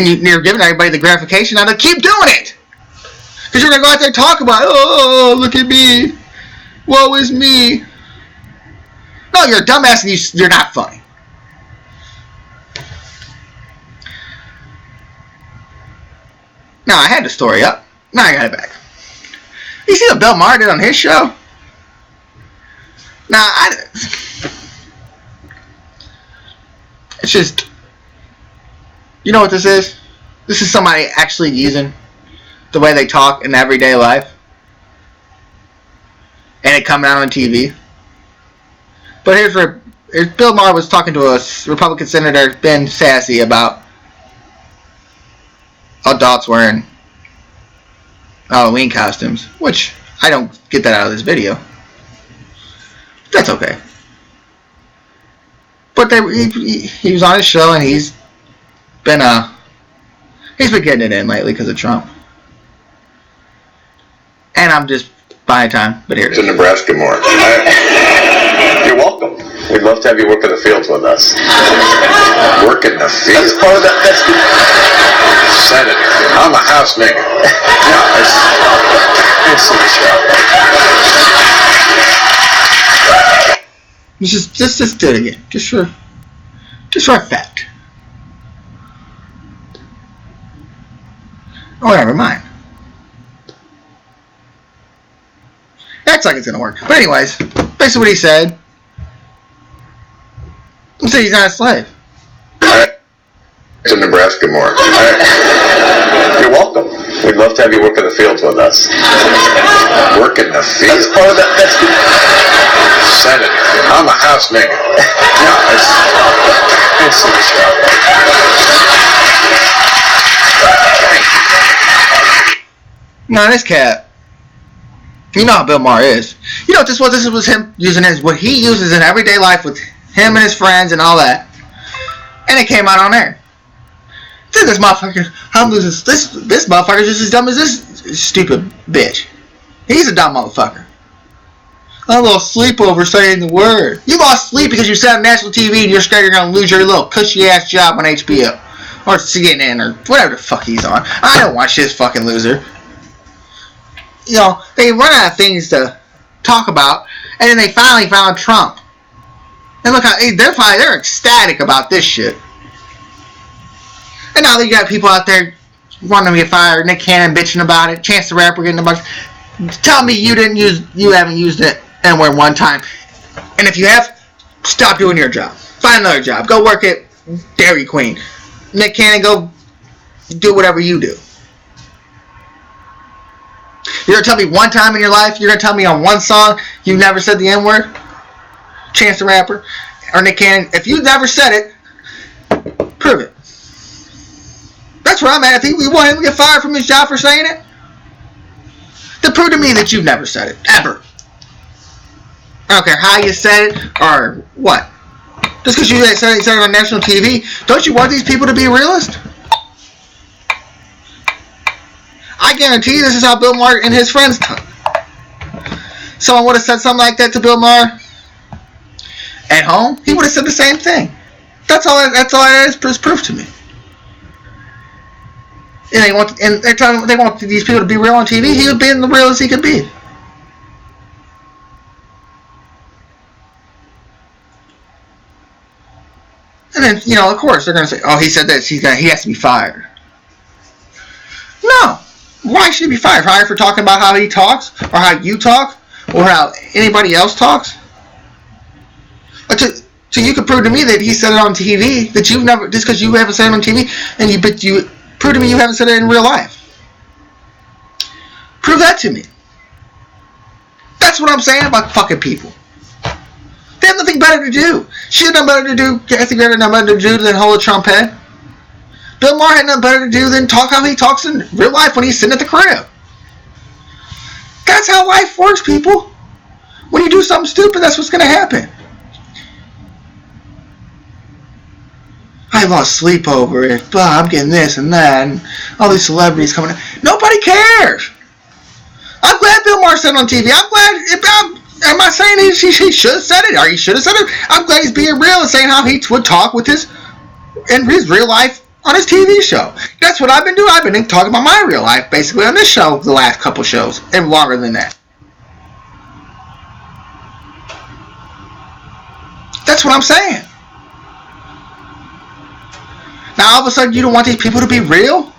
[SPEAKER 1] you're giving everybody the gratification now to keep doing it. Because you're going to go out there and talk about, oh, look at me. Woe is me. No, you're a dumbass and you're not funny. Now, I had the story up. Now I got it back. You see what Bill Maher did on his show? Now, it's just, you know what this is? This is somebody actually using the way they talk in everyday life. And it coming out on TV. But here's Bill Maher was talking to a Republican Senator, Ben Sasse, about adults wearing Halloween costumes, which I don't get that out of this video. That's okay. But he was on his show, and he's been getting it in lately because of Trump. And I'm just buying time, but here it is.
[SPEAKER 5] To Nebraska more. You're welcome. We'd love to have you work in the fields with us. Work in the fields? That's part of that. That's Senator. I'm a house nigga. No, it's the show.
[SPEAKER 1] Just do it again. Just for effect. Oh, never mind. Acts like it's gonna work. But anyways, basically what he said. He said he's not a slave.
[SPEAKER 5] To Nebraska more. You're welcome. We'd love to have you work in the fields with us. Work in the fields? That's part of that. That's Senator. I'm a house nigga. No, it's the show.
[SPEAKER 1] Now this cat, you know how Bill Maher is. You know what this was? This was him using what he uses in everyday life with him and his friends and all that. And it came out on air. This motherfucker, this motherfucker's just as dumb as this stupid bitch. He's a dumb motherfucker. A little sleepover saying the word. You lost sleep because you sat on national TV and you're scared you're going to lose your little cushy ass job on HBO. Or CNN or whatever the fuck he's on. I don't watch this fucking loser. You know, they run out of things to talk about, and then they finally found Trump. And look how they're ecstatic about this shit. And now you got people out there wanting to get fired. Nick Cannon bitching about it. Chance the Rapper getting a bunch. Tell me you haven't used it anywhere one time. And if you have, stop doing your job. Find another job. Go work at Dairy Queen. Nick Cannon, go do whatever you do. You're going to tell me one time in your life, you're going to tell me on one song, you never said the N-word? Chance the Rapper? Or Nick Cannon? If you never said it, prove it. That's where I'm at. If you want him to get fired from his job for saying it, then prove to me that you've never said it. Ever. I don't care how you said it or what. Just because you said it on national TV, don't you want these people to be realists? I guarantee you this is how Bill Maher and his friends talk. Someone would have said something like that to Bill Maher at home, he would have said the same thing. That's all that is proof to me. And they're telling they want these people to be real on TV. He would be the realest he could be. And then, of course, they're going to say, oh, he said this, he has to be fired. No. Why should he be fired? Fired for talking about how he talks? Or how you talk? Or how anybody else talks? So you could prove to me that he said it on TV, that you've never, just because you haven't said it on TV, and you prove to me you haven't said it in real life. Prove that to me. That's what I'm saying about fucking people. They have nothing better to do. She had nothing better to do. Kathy Griffin had nothing better to do than hold a trumpet. Bill Maher had nothing better to do than talk how he talks in real life when he's sitting at the crib. That's how life works, people. When you do something stupid, that's what's going to happen. I lost sleep over it. I'm getting this and that, and all these celebrities coming in. Nobody cares. I'm glad Bill Maher said it on TV. I'm glad. I'm not saying he should have said it, or he should have said it. I'm glad he's being real and saying how he would talk with his real life on his TV show. That's what I've been doing. I've been talking about my real life basically on this show the last couple shows, and longer than that. That's what I'm saying. Now all of a sudden you don't want these people to be real?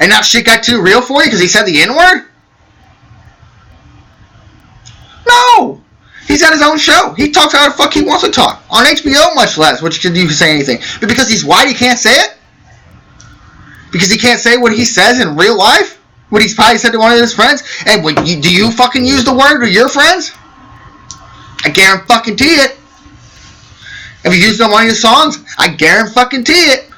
[SPEAKER 1] And now shit got too real for you because he said the N-word? No! He's got his own show. He talks how the fuck he wants to talk. On HBO much less, which you can say anything. But because he's white, he can't say it? Because he can't say what he says in real life? What he's probably said to one of his friends? And do you fucking use the word to your friends? I guarantee it. If you use it on one of your songs, I guarantee it.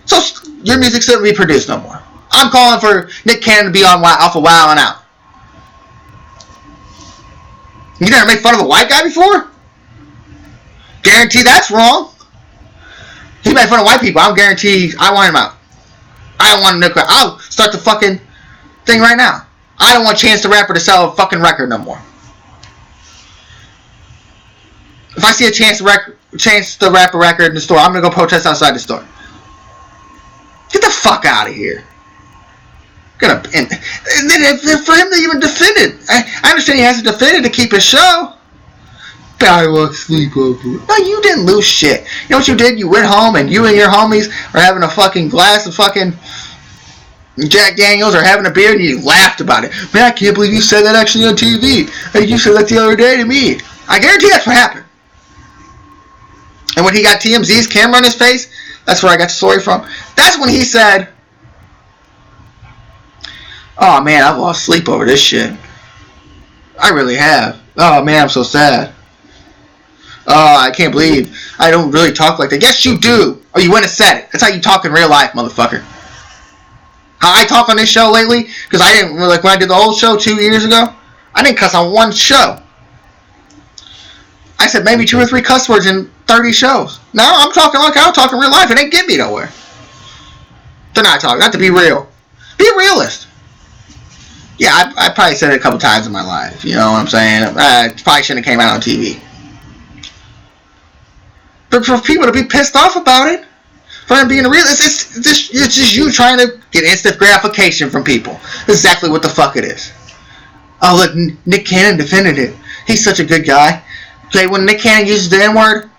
[SPEAKER 1] So your music shouldn't be produced no more. I'm calling for Nick Cannon to be off of Wild 'N Out. You never made fun of a white guy before? Guarantee that's wrong. He made fun of white people. I want him out. I don't want him to. I'll start the fucking thing right now. I don't want Chance the Rapper to sell a fucking record no more. If I see a Chance the Rapper record in the store, I'm gonna go protest outside the store. Get the fuck out of here. And then for him to even defend it, I understand he has to defend it to keep his show. But I lost sleep over it. No, you didn't lose shit. You know what you did? You went home and you and your homies are having a fucking glass of fucking Jack Daniels or having a beer and you laughed about it. Man, I can't believe you said that actually on TV. Hey, you said that the other day to me. I guarantee that's what happened. And when he got TMZ's camera on his face, that's where I got the story from. That's when he said, oh man, I've lost sleep over this shit. I really have. Oh man, I'm so sad. Oh, I can't believe I don't really talk like that. Yes, you do. Or you wouldn't have said it. That's how you talk in real life, motherfucker. How I talk on this show lately, because I didn't, like when I did the old show 2 years ago, I didn't cuss on one show. I said maybe 2 or 3 cuss words in 30 shows. Now I'm talking like I'm talking real life. It ain't get me nowhere. They're not talking. Not to be real. Be a realist. Yeah, I probably said it a couple times in my life. You know what I'm saying? I probably shouldn't have came out on TV. But for people to be pissed off about it, for him being a realist, it's just you trying to get instant gratification from people. That's exactly what the fuck it is. Oh, look, Nick Cannon defended it. He's such a good guy. Okay, when Nick Cannon uses the N-word,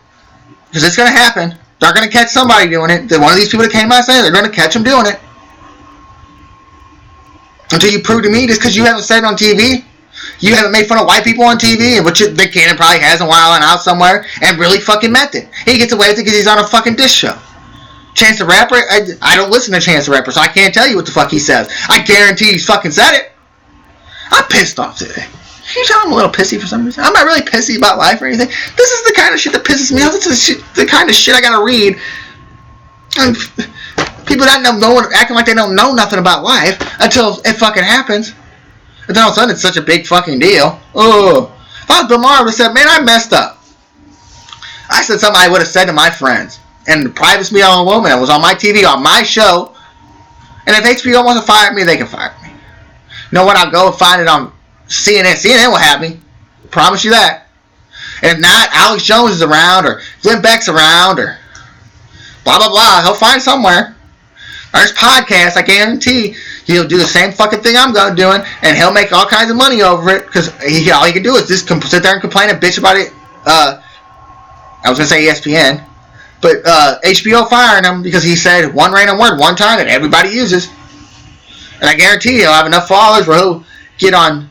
[SPEAKER 1] because it's going to happen, they're going to catch somebody doing it. One of these people that came out saying they're going to catch him doing it. Until you prove to me, just because you haven't said it on TV, you haven't made fun of white people on TV, and which Nick Cannon probably has a Wild 'N Out somewhere, and really fucking meant it. He gets away with it because he's on a fucking diss show. Chance the Rapper, I don't listen to Chance the Rapper, so I can't tell you what the fuck he says. I guarantee he's fucking said it. I'm pissed off today. You know I'm a little pissy for some reason. I'm not really pissy about life or anything. This is the kind of shit that pisses me off. This is the kind of shit I gotta read. And people that know acting like they don't know nothing about life until it fucking happens. And then all of a sudden it's such a big fucking deal. Oh, if I was Bill Maher, I would have said, man, I messed up. I said something I would have said to my friends. And the privacy me on a woman. It was on my TV, on my show. And if HBO wants to fire me, they can fire me. You know what? I'll go and find it on CNN. CNN will have me. Promise you that. And if not, Alex Jones is around, or Glenn Beck's around, or blah, blah, blah. He'll find somewhere. There's podcasts, I guarantee he'll do the same fucking thing I'm doing, and he'll make all kinds of money over it, because all he can do is just sit there and complain and bitch about it. I was going to say ESPN. But HBO firing him because he said one random word one time that everybody uses. And I guarantee he'll have enough followers where he'll get on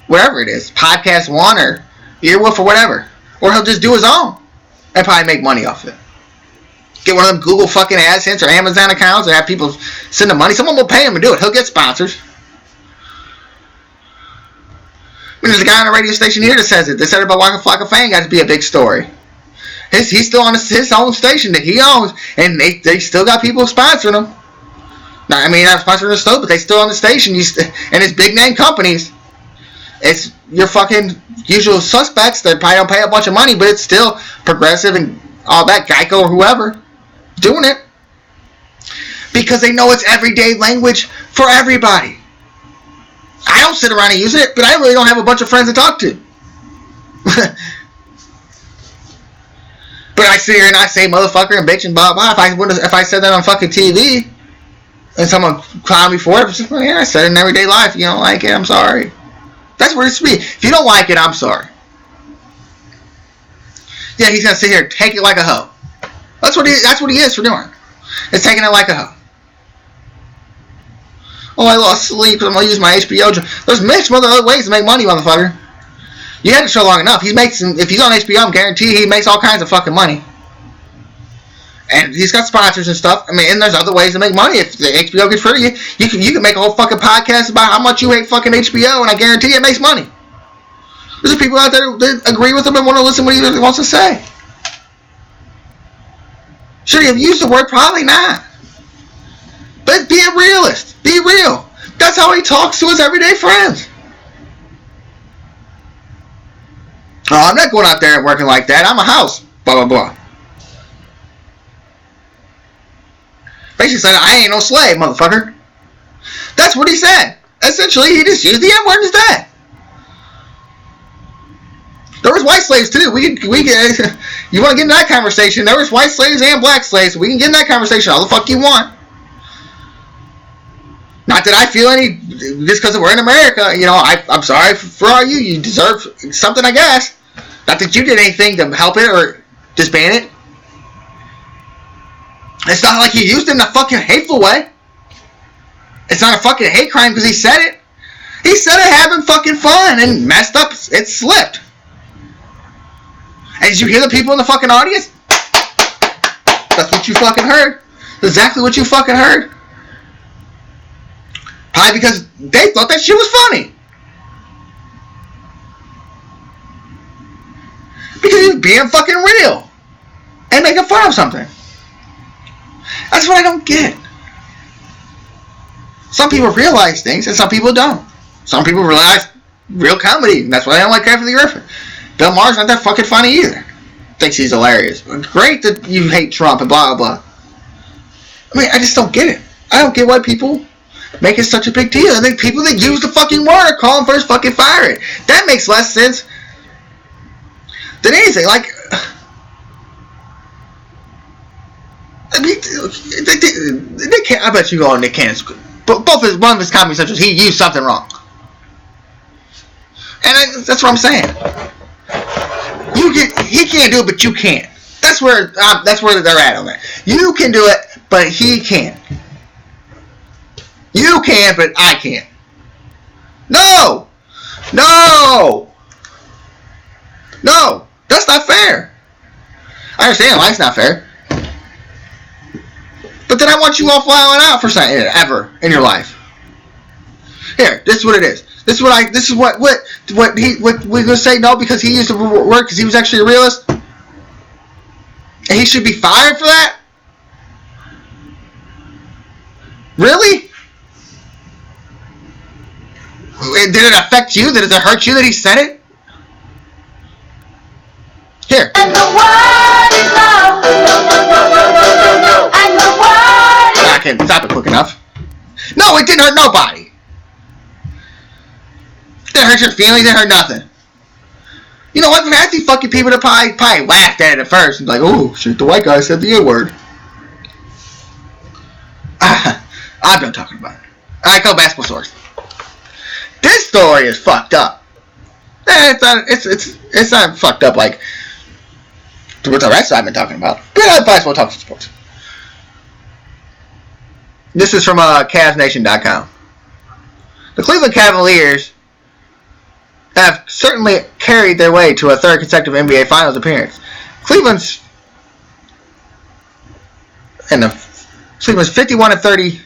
[SPEAKER 1] whatever it is, Podcast One or Earwolf or whatever. Or he'll just do his own and probably make money off it. Get one of them Google fucking AdSense or Amazon accounts and have people send him money. Someone will pay him to do it. He'll get sponsors. I mean, there's a guy on a radio station here that says it. They said about Waka Flocka Fang got to be a big story. He's still on his own station that he owns, and they still got people sponsoring him. Now, I mean, not sponsoring the show, but they still on the station. And it's big name companies. It's your fucking usual suspects that probably don't pay a bunch of money, but it's still Progressive and all that, Geico or whoever, doing it. Because they know it's everyday language for everybody. I don't sit around and use it, but I really don't have a bunch of friends to talk to. But I sit here and I say motherfucker and bitch and blah blah. If I said that on fucking TV and someone clowned me for it, it's just, well, yeah, I said it in everyday life. You don't like it, I'm sorry. That's what it should be. If you don't like it, I'm sorry. Yeah, he's gonna sit here and take it like a hoe. That's what he is for doing. It's taking it like a hoe. Oh, I lost sleep. I'm gonna use my HBO. There's mixed other ways to make money, motherfucker. You had the show long enough. If he's on HBO, I'm guaranteed he makes all kinds of fucking money. And he's got sponsors and stuff. I mean, and there's other ways to make money. If the HBO gets rid of you, you can make a whole fucking podcast about how much you hate fucking HBO, and I guarantee it makes money. There's people out there that agree with him and want to listen to what he wants to say. Should he have used the word? Probably not. But be a realist. Be real. That's how he talks to his everyday friends. Oh, I'm not going out there and working like that. I'm a house. Blah, blah, blah. Basically said, I ain't no slave, motherfucker. That's what he said. Essentially, he just used the N-word instead. There was white slaves, too. You want to get in that conversation. There was white slaves and black slaves. So we can get in that conversation all the fuck you want. Not that I feel any, just because we're in America, you know, I'm sorry for all you. You deserve something, I guess. Not that you did anything to help it or disband it. It's not like he used it in a fucking hateful way. It's not a fucking hate crime because he said it. He said it having fucking fun and messed up. It slipped. And did you hear the people in the fucking audience? That's what you fucking heard. That's exactly what you fucking heard. Probably because they thought that shit was funny. Because he was being fucking real. And making fun of something. That's what I don't get. Some people realize things and some people don't. Some people realize real comedy, and that's why I don't like Anthony Griffin. Bill Maher's not that fucking funny either. Thinks he's hilarious. Great that you hate Trump and blah, blah, blah. I mean, I just don't get it. I don't get why people make it such a big deal. I think people that use the fucking word call him first fucking fire it. That makes less sense than anything. Like, I mean, they can't. I bet you go on Nick Cannon's. But one of his comedy centrals, he used something wrong. And that's what I'm saying. He can't do it, but you can. That's where they're at on that. You can do it, but he can't. You can, but I can't. No, that's not fair. I understand life's not fair. But then I want you all flying out for something ever in your life. Here, this is what it is. This is what we're gonna say no because he used the word because he was actually a realist, and he should be fired for that. Really? Did it affect you? Did it hurt you that he said it? Here.
[SPEAKER 2] And the word is love. No. And the word is...
[SPEAKER 1] I can't stop it quick enough. No, it didn't hurt nobody. It didn't hurt your feelings. It didn't hurt nothing. You know what? Half these fucking people that probably laughed at it at first and like, oh shit, the white guy said the N-word. I'm done talking about it. Alright, go basketball source. This story is fucked up. It's not fucked up like what the rest I've been talking about. But basketball talks sports. This is from CavsNation.com. The Cleveland Cavaliers have certainly carried their way to a third consecutive NBA Finals appearance. Cleveland's 51-30.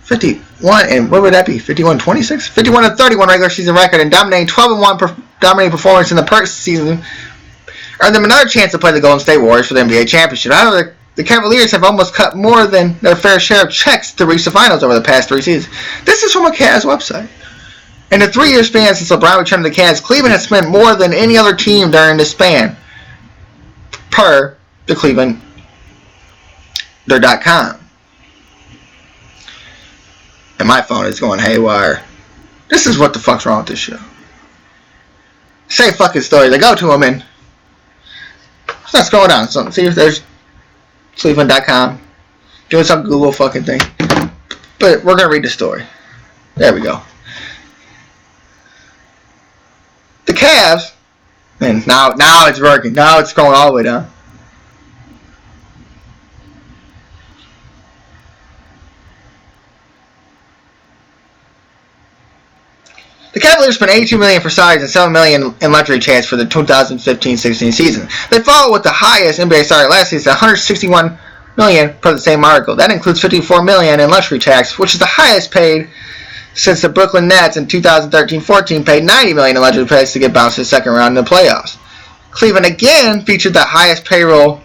[SPEAKER 1] 51 and what would that be? 51-26? 51-31 regular season record and dominating 12-1 dominating performance in the first season earned them another chance to play the Golden State Warriors for the NBA championship. However, the Cavaliers have almost cut more than their fair share of checks to reach the finals over the past 3 seasons. This is from a Cavs website. In the 3-year span since LeBron returned to the Cavs, Cleveland has spent more than any other team during this span, per the Cleveland.com. And my phone is going haywire. This is what the fuck's wrong with this show. Say fucking story. They go to them and let's scroll down. So see if there's Cleveland.com doing some Google fucking thing. But we're gonna read the story. There we go. The Cavs, and now it's working. Now it's going all the way down. The Cavaliers spent $82 million for salaries and $7 million in luxury tax for the 2015-16 season. They followed with the highest NBA salary last season, $161 million per the same article. That includes $54 million in luxury tax, which is the highest paid since the Brooklyn Nets in 2013-14 paid $90 million in luxury tax to get bounced to the second round in the playoffs. Cleveland again featured the highest payroll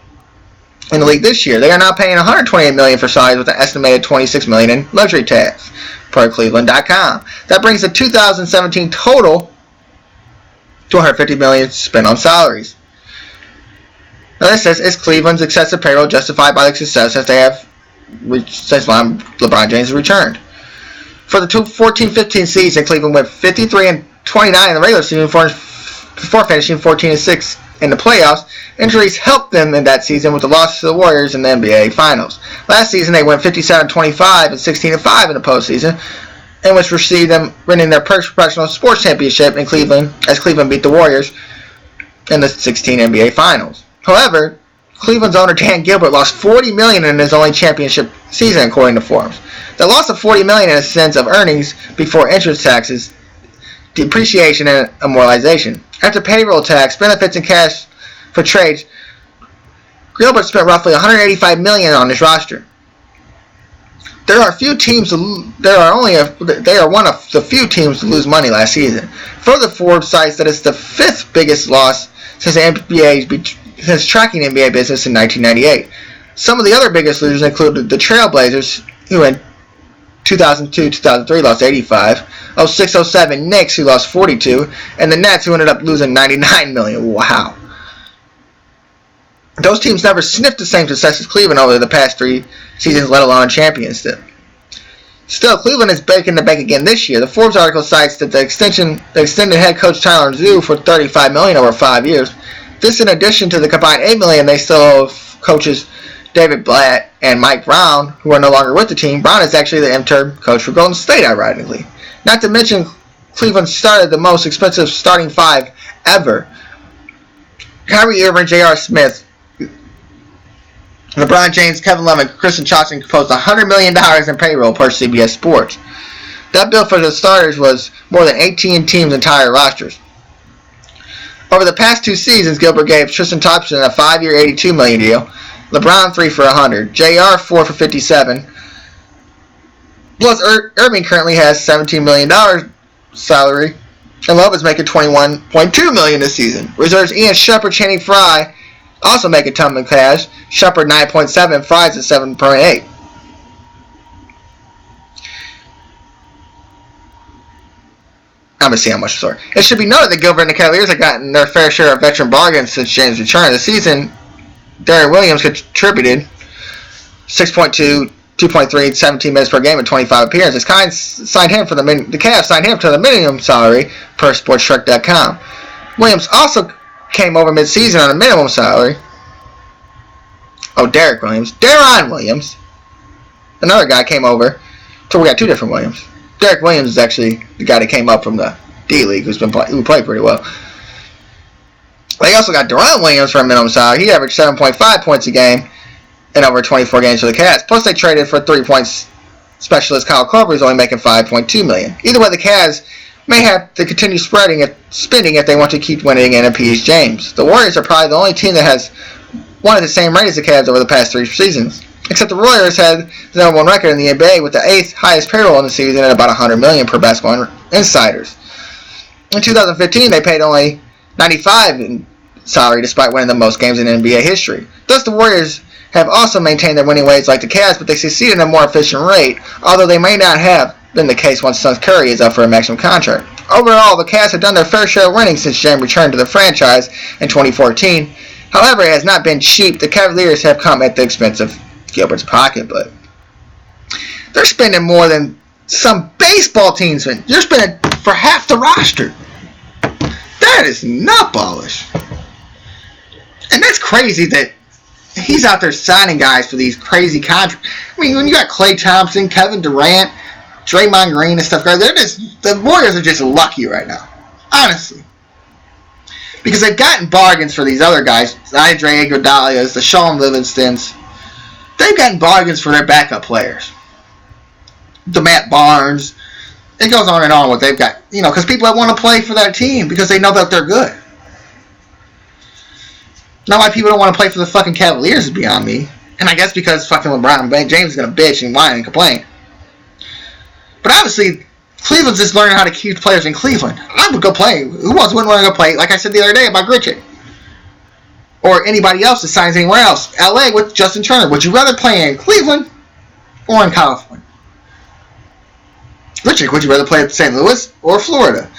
[SPEAKER 1] in the league this year. They are now paying $128 million for salaries with an estimated $26 million in luxury tax, per Cleveland.com. That brings the 2017 total to $150 million spent on salaries. Now this says, is Cleveland's excessive payroll justified by the success as they have since LeBron James returned? For the 2014-15 season, Cleveland went 53-29 in the regular season before finishing 14-6 in the playoffs. Injuries helped them in that season with the loss to the Warriors in the NBA Finals. Last season, they went 57-25 and 16-5 in the postseason, and which received them winning their first professional sports championship in Cleveland, as Cleveland beat the Warriors in the 16 NBA Finals. However, Cleveland's owner Dan Gilbert lost $40 million in his only championship season, according to Forbes. The loss of $40 million in a sense of earnings before interest taxes, depreciation, and amortization. After payroll tax, benefits, and cash for trades, Gilbert spent roughly $185 million on his roster. They are one of the few teams to lose money last season. Further, Forbes cites that it's the 5th biggest loss since tracking NBA business in 1998. Some of the other biggest losers included the Trailblazers, who in 2002-2003 lost 85, 06-07 Knicks, who lost 42, and the Nets, who ended up losing $99 million. Wow. Those teams never sniffed the same success as Cleveland over the past 3 seasons, let alone champions. Still, Cleveland is breaking the bank again this year. The Forbes article cites that the extended head coach Tyler Zoo for $35 million over 5 years. This in addition to the combined $8 million they still owe coaches David Blatt and Mike Brown, who are no longer with the team. Brown is actually the interim coach for Golden State, ironically. Not to mention, Cleveland started the most expensive starting 5 ever. Kyrie Irving, J.R. Smith, LeBron James, Kevin Love, and Kristen Johnson composed $100 million in payroll per CBS Sports. That bill for the starters was more than 18 teams' entire rosters. Over the past 2 seasons, Gilbert gave Tristan Thompson a 5-year, $82 million deal. LeBron 3 for 100. JR 4 for 57. Plus, Irving currently has $17 million salary, and Love is making $21.2 million this season. Reserves Ian Shepard, Channing Frye also make a ton of cash. Shepard 9.7, Frye's at 7.8. I'm going to see how much. Sorry. It should be noted that Gilbert and the Cavaliers have gotten their fair share of veteran bargains since James' return. This season, Darren Williams contributed 6.2, 2.3, 17 minutes per game and 25 appearances. The Cavs signed him to the minimum salary per SportsTrek.com. Williams also came over mid-season on a minimum salary. Oh, Derek Williams. Deron Williams. Another guy came over. So we got two different Williams. Derek Williams is actually the guy that came up from the D-League who played pretty well. They also got Deron Williams for a minimum salary. He averaged 7.5 points a game in over 24 games for the Cavs. Plus, they traded for 3-point specialist Kyle Korver, who's only making $5.2 million. Either way, the Cavs may have to continue spending if they want to keep winning and appease James. The Warriors are probably the only team that has won at the same rate as the Cavs over the past 3 seasons. Except the Warriors had the number 1 record in the NBA with the 8th highest payroll in the season at about $100 million per Basketball Insiders. In 2015, they paid only $95 in salary despite winning the most games in NBA history. Thus, the Warriors have also maintained their winning ways like the Cavs, but they succeeded at a more efficient rate, although they may not have been the case once Steph Curry is up for a maximum contract. Overall, the Cavs have done their fair share of winning since James returned to the franchise in 2014. However, it has not been cheap. The Cavaliers have come at the expense of Gilbert's pocket, but they're spending more than some baseball teams. You're spending for half the roster. That is nutballish. And that's crazy that he's out there signing guys for these crazy contracts. I mean, when you got Klay Thompson, Kevin Durant, Draymond Green and stuff, the Warriors are just lucky right now. Honestly. Because they've gotten bargains for these other guys, the Andre Iguodala's, the Sean Livingstons. They've gotten bargains for their backup players. The Matt Barnes. It goes on and on what they've got. You know, because people want to play for that team because they know that they're good. Now why people don't want to play for the fucking Cavaliers is beyond me. And I guess because fucking LeBron James is going to bitch and whine and complain. But obviously, Cleveland's just learning how to keep players in Cleveland. I would go play. Wouldn't want to go play, like I said the other day about Gritchick? Or anybody else that signs anywhere else. LA with Justin Turner. Would you rather play in Cleveland or in California? Gritchick, would you rather play at St. Louis or Florida?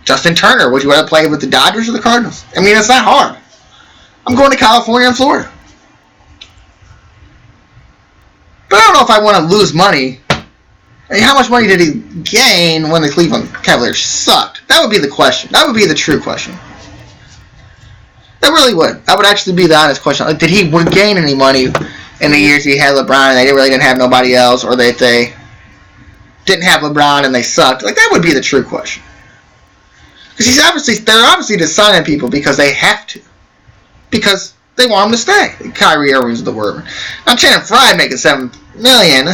[SPEAKER 1] Justin Turner, would you rather play with the Dodgers or the Cardinals? I mean, it's not hard. I'm going to California and Florida. But I don't know if I want to lose money. I mean, how much money did he gain when the Cleveland Cavaliers sucked? That would be the question. That would be the true question. That really would. That would actually be the honest question. Like, did he gain any money in the years he had LeBron and they really didn't have nobody else, or that they didn't have LeBron and they sucked? Like, that would be the true question. Because they're obviously just signing people because they have to. Because they want him to stay. Kyrie Irving's the word. Now, Channing Frye making $7 million.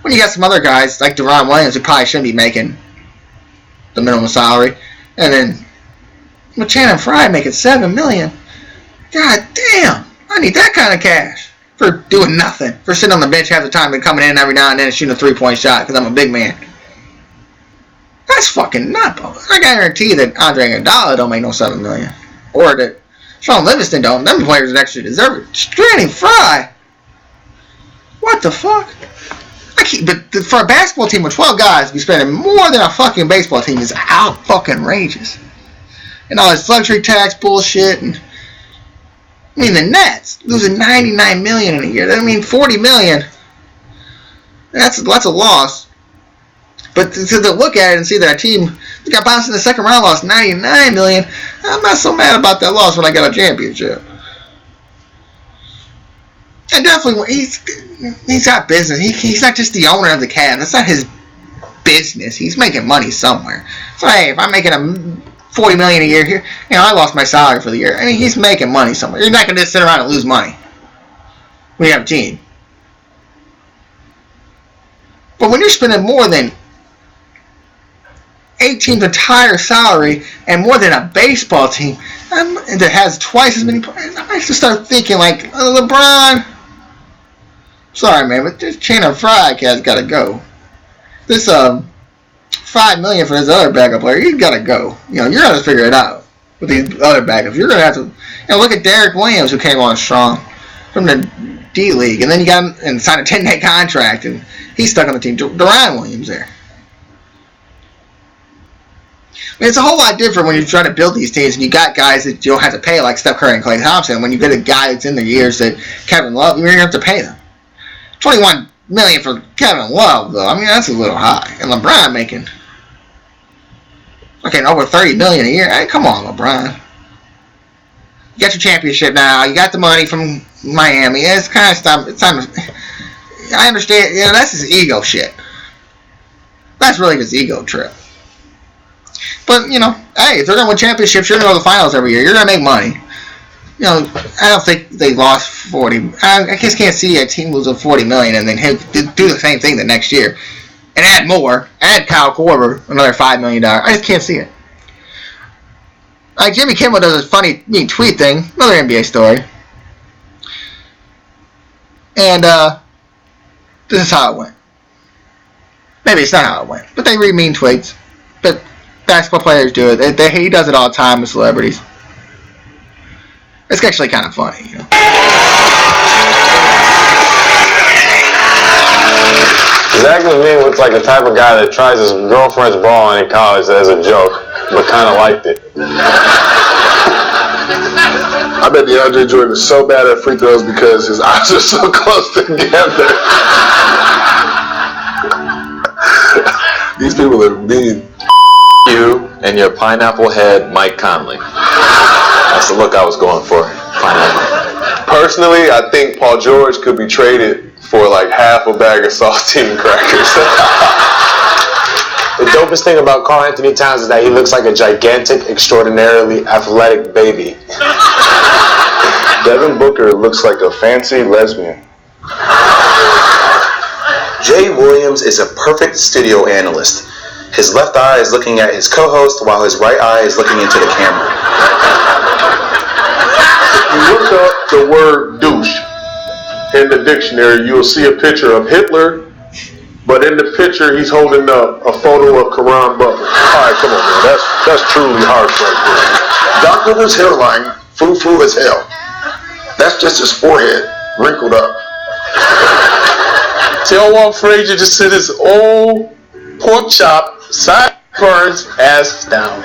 [SPEAKER 1] When you got some other guys like Deron Williams who probably shouldn't be making the minimum salary, and then with Channing Frye making $7 million, god damn, I need that kind of cash for doing nothing, for sitting on the bench half the time and coming in every now and then and shooting a 3-point shot because I'm a big man. That's fucking nuts. I guarantee that Andre Iguodala don't make no $7 million, or that Sean Livingston don't. Them players that actually deserve it. Channing Frye, what the fuck? But for a basketball team with 12 guys, be spending more than a fucking baseball team is out fucking outrageous. And all this luxury tax bullshit. And I mean, the Nets losing $99 million in a year. I mean, $40 million. That's a loss. But to look at it and see that a team that got bounced in the second round lost $99 million, I'm not so mad about that loss when I got a championship. And definitely, he's got business. He's not just the owner of the Cavs. That's not his business. He's making money somewhere. So, hey, if I'm making $40 million a year here, I lost my salary for the year. I mean, he's making money somewhere. You're not going to just sit around and lose money when you have a team. But when you're spending more than 8 teams' entire salary and more than a baseball team that has twice as many players. I just start thinking like, LeBron. Sorry, man, but this chain of fried cat's got to go. This $5 million for this other backup player, he's got to go. You're gonna figure it out with these other backups. You're gonna have to. Look at Derek Williams, who came on strong from the D League, and then you got him and signed a 10-day contract, and he's stuck on the team. Deron Williams there. It's a whole lot different when you're trying to build these teams and you got guys that you don't have to pay like Steph Curry and Klay Thompson. When you get a guy that's in their years that Kevin Love, you're going to have to pay them. $21 million for Kevin Love, though. I mean, that's a little high. And LeBron making over $30 million a year. Hey, come on, LeBron. You got your championship now. You got the money from Miami. It's kind of stuff. It's time to, I understand. That's his ego shit. That's really his ego trip. But, hey, if they're going to win championships, you're going to go to the finals every year. You're going to make money. I don't think they lost 40. I just can't see a team losing $40 million and then do the same thing the next year. And add more. Add Kyle Korver, another $5 million. I just can't see it. Like Jimmy Kimmel does a funny tweet thing. Another NBA story. And this is how it went. Maybe it's not how it went. But they read mean tweets. But basketball players do it. He does it all the time with celebrities. It's actually kind of funny,
[SPEAKER 6] Zach LaVine looks like the type of guy that tries his girlfriend's bra on in college as a joke, but kind of liked it.
[SPEAKER 7] I bet DeAndre Jordan is so bad at free throws because his eyes are so close together. These people are mean.
[SPEAKER 4] You and your pineapple head, Mike Conley. That's the look I was going for. Pineapple.
[SPEAKER 7] Personally, I think Paul George could be traded for like half a bag of saltine crackers.
[SPEAKER 6] The dopest thing about Karl Anthony Towns is that he looks like a gigantic, extraordinarily athletic baby.
[SPEAKER 7] Devin Booker looks like a fancy lesbian.
[SPEAKER 4] Jay Williams is a perfect studio analyst. His left eye is looking at his co-host while his right eye is looking into the camera.
[SPEAKER 7] If you look up the word douche in the dictionary, you'll see a picture of Hitler, but in the picture he's holding up a photo of Karan Butler. Alright, come on, man. That's truly harsh right there. Doc Rivers' hairline, frou-frou as hell. That's just his forehead, wrinkled up.
[SPEAKER 6] Tell Walt Frazier to sit his old pork chop, sideburns, ass down.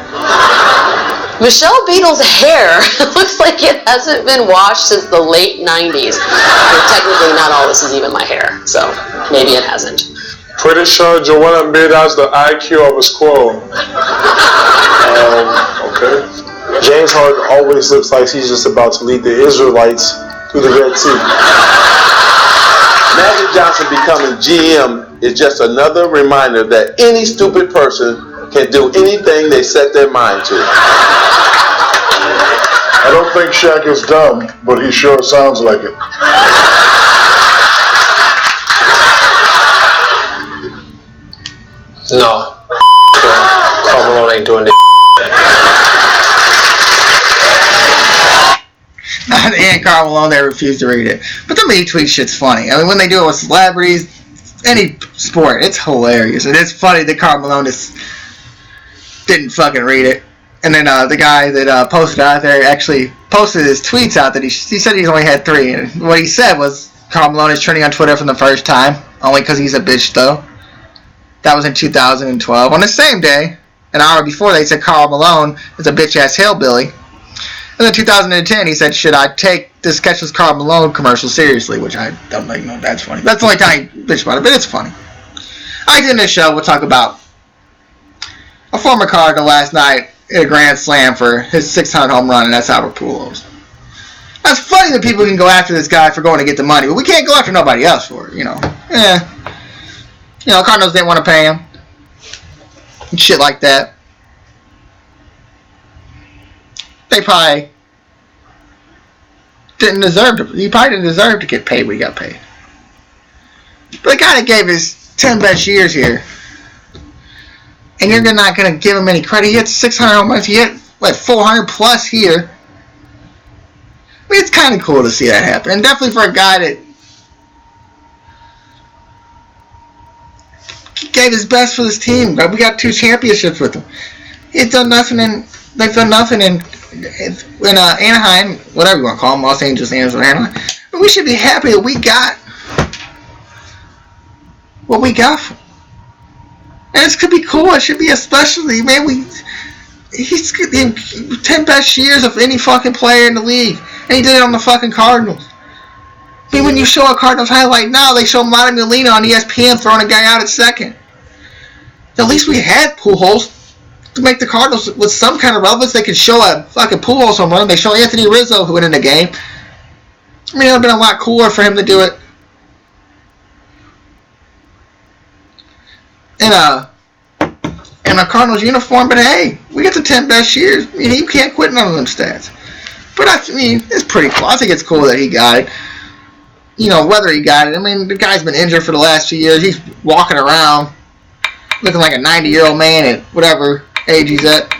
[SPEAKER 8] Michelle Beadle's hair looks like it hasn't been washed since the late 90s. And technically, not all this is even my hair, so maybe it hasn't.
[SPEAKER 6] Pretty sure Joanna Bid has the IQ of a squirrel.
[SPEAKER 7] Okay.
[SPEAKER 6] James Harden always looks like he's just about to lead the Israelites through the Red Sea.
[SPEAKER 7] Magic Johnson becoming GM is just another reminder that any stupid person can do anything they set their mind to. I don't think Shaq is dumb, but he sure sounds like it.
[SPEAKER 6] No. Karl Malone ain't doing this.
[SPEAKER 1] And Karl Malone, they refuse to read it. But the mean tweet shit's funny. I mean, when they do it with celebrities, any sport, it's hilarious. And it's funny that Karl Malone just didn't fucking read it. And then the guy that posted out there actually posted his tweets out that he said he's only had 3. And what he said was Karl Malone is trending on Twitter for the first time, only because he's a bitch, though. That was in 2012. On the same day, an hour before, they said Karl Malone is a bitch-ass hillbilly. And then 2010, he said, should I take this Sketchless Karl Malone commercial seriously? Which I don't like. No, that's funny. That's the only time I bitch about it, but it's funny. All right, in this show, we'll talk about a former Cardinal last night at a grand slam for his 600 home run, and that's Albert Pujols. That's funny that people can go after this guy for going to get the money, but we can't go after nobody else for it, Cardinals didn't want to pay him. And shit like that. They probably didn't deserve to. He probably didn't deserve to get paid what he got paid. But the guy that gave his 10 best years here and you're not going to give him any credit. He hit 600 home runs. He hit, 400 plus here. I mean, it's kind of cool to see that happen. And definitely for a guy that gave his best for this team. We got 2 championships with him. They've done nothing in Anaheim, whatever you want to call them, Los Angeles, Anaheim. But we should be happy that we got what we got from him. And this could be cool. It should be especially, man, he's 10 best years of any fucking player in the league. And he did it on the fucking Cardinals. I mean, when you show a Cardinals highlight now, they show Monty Molina on ESPN throwing a guy out at second. At least we had Pujols to make the Cardinals with some kind of relevance. They could show a fucking Pujols home run. They show Anthony Rizzo who went in the game. I mean, it would have been a lot cooler for him to do it in a Cardinals uniform. But hey, we get the 10 best years. I mean, you can't quit none of them stats. But I mean, it's pretty cool. I think it's cool that he got it. You know, whether he got it. I mean, the guy's been injured for the last few years. He's walking around looking like a 90-year-old man at whatever age he's at.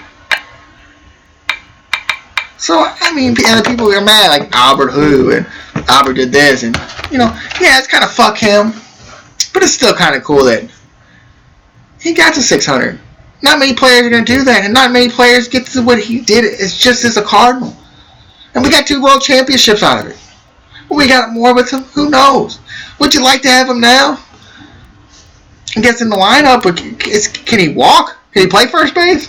[SPEAKER 1] So, I mean, and the people are mad, like Albert who, and Albert did this, and, you know, yeah, it's kind of fuck him. But it's still kind of cool that he got to 600. Not many players are going to do that, and not many players get to what he did. It's just as a Cardinal. And we got 2 world championships out of it. We got more with him. Who knows? Would you like to have him now? He gets in the lineup, but can he walk? Can he play first base?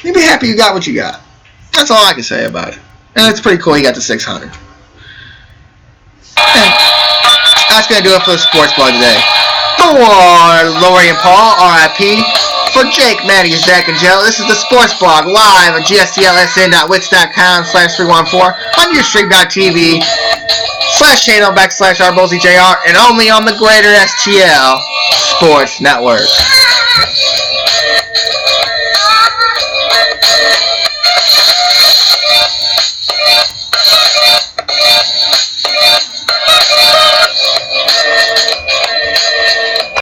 [SPEAKER 1] You'd be happy you got what you got. That's all I can say about it. And it's pretty cool he got to 600. And that's going to do it for the Sports Blog today. For Lori and Paul, RIP. For Jake, Maddie, Zach, and Joe, this is the Sports Blog live on gstlsn.wix.com/314 on ustream.tv/channel/RBolseyJR and only on the Greater STL Sports Network.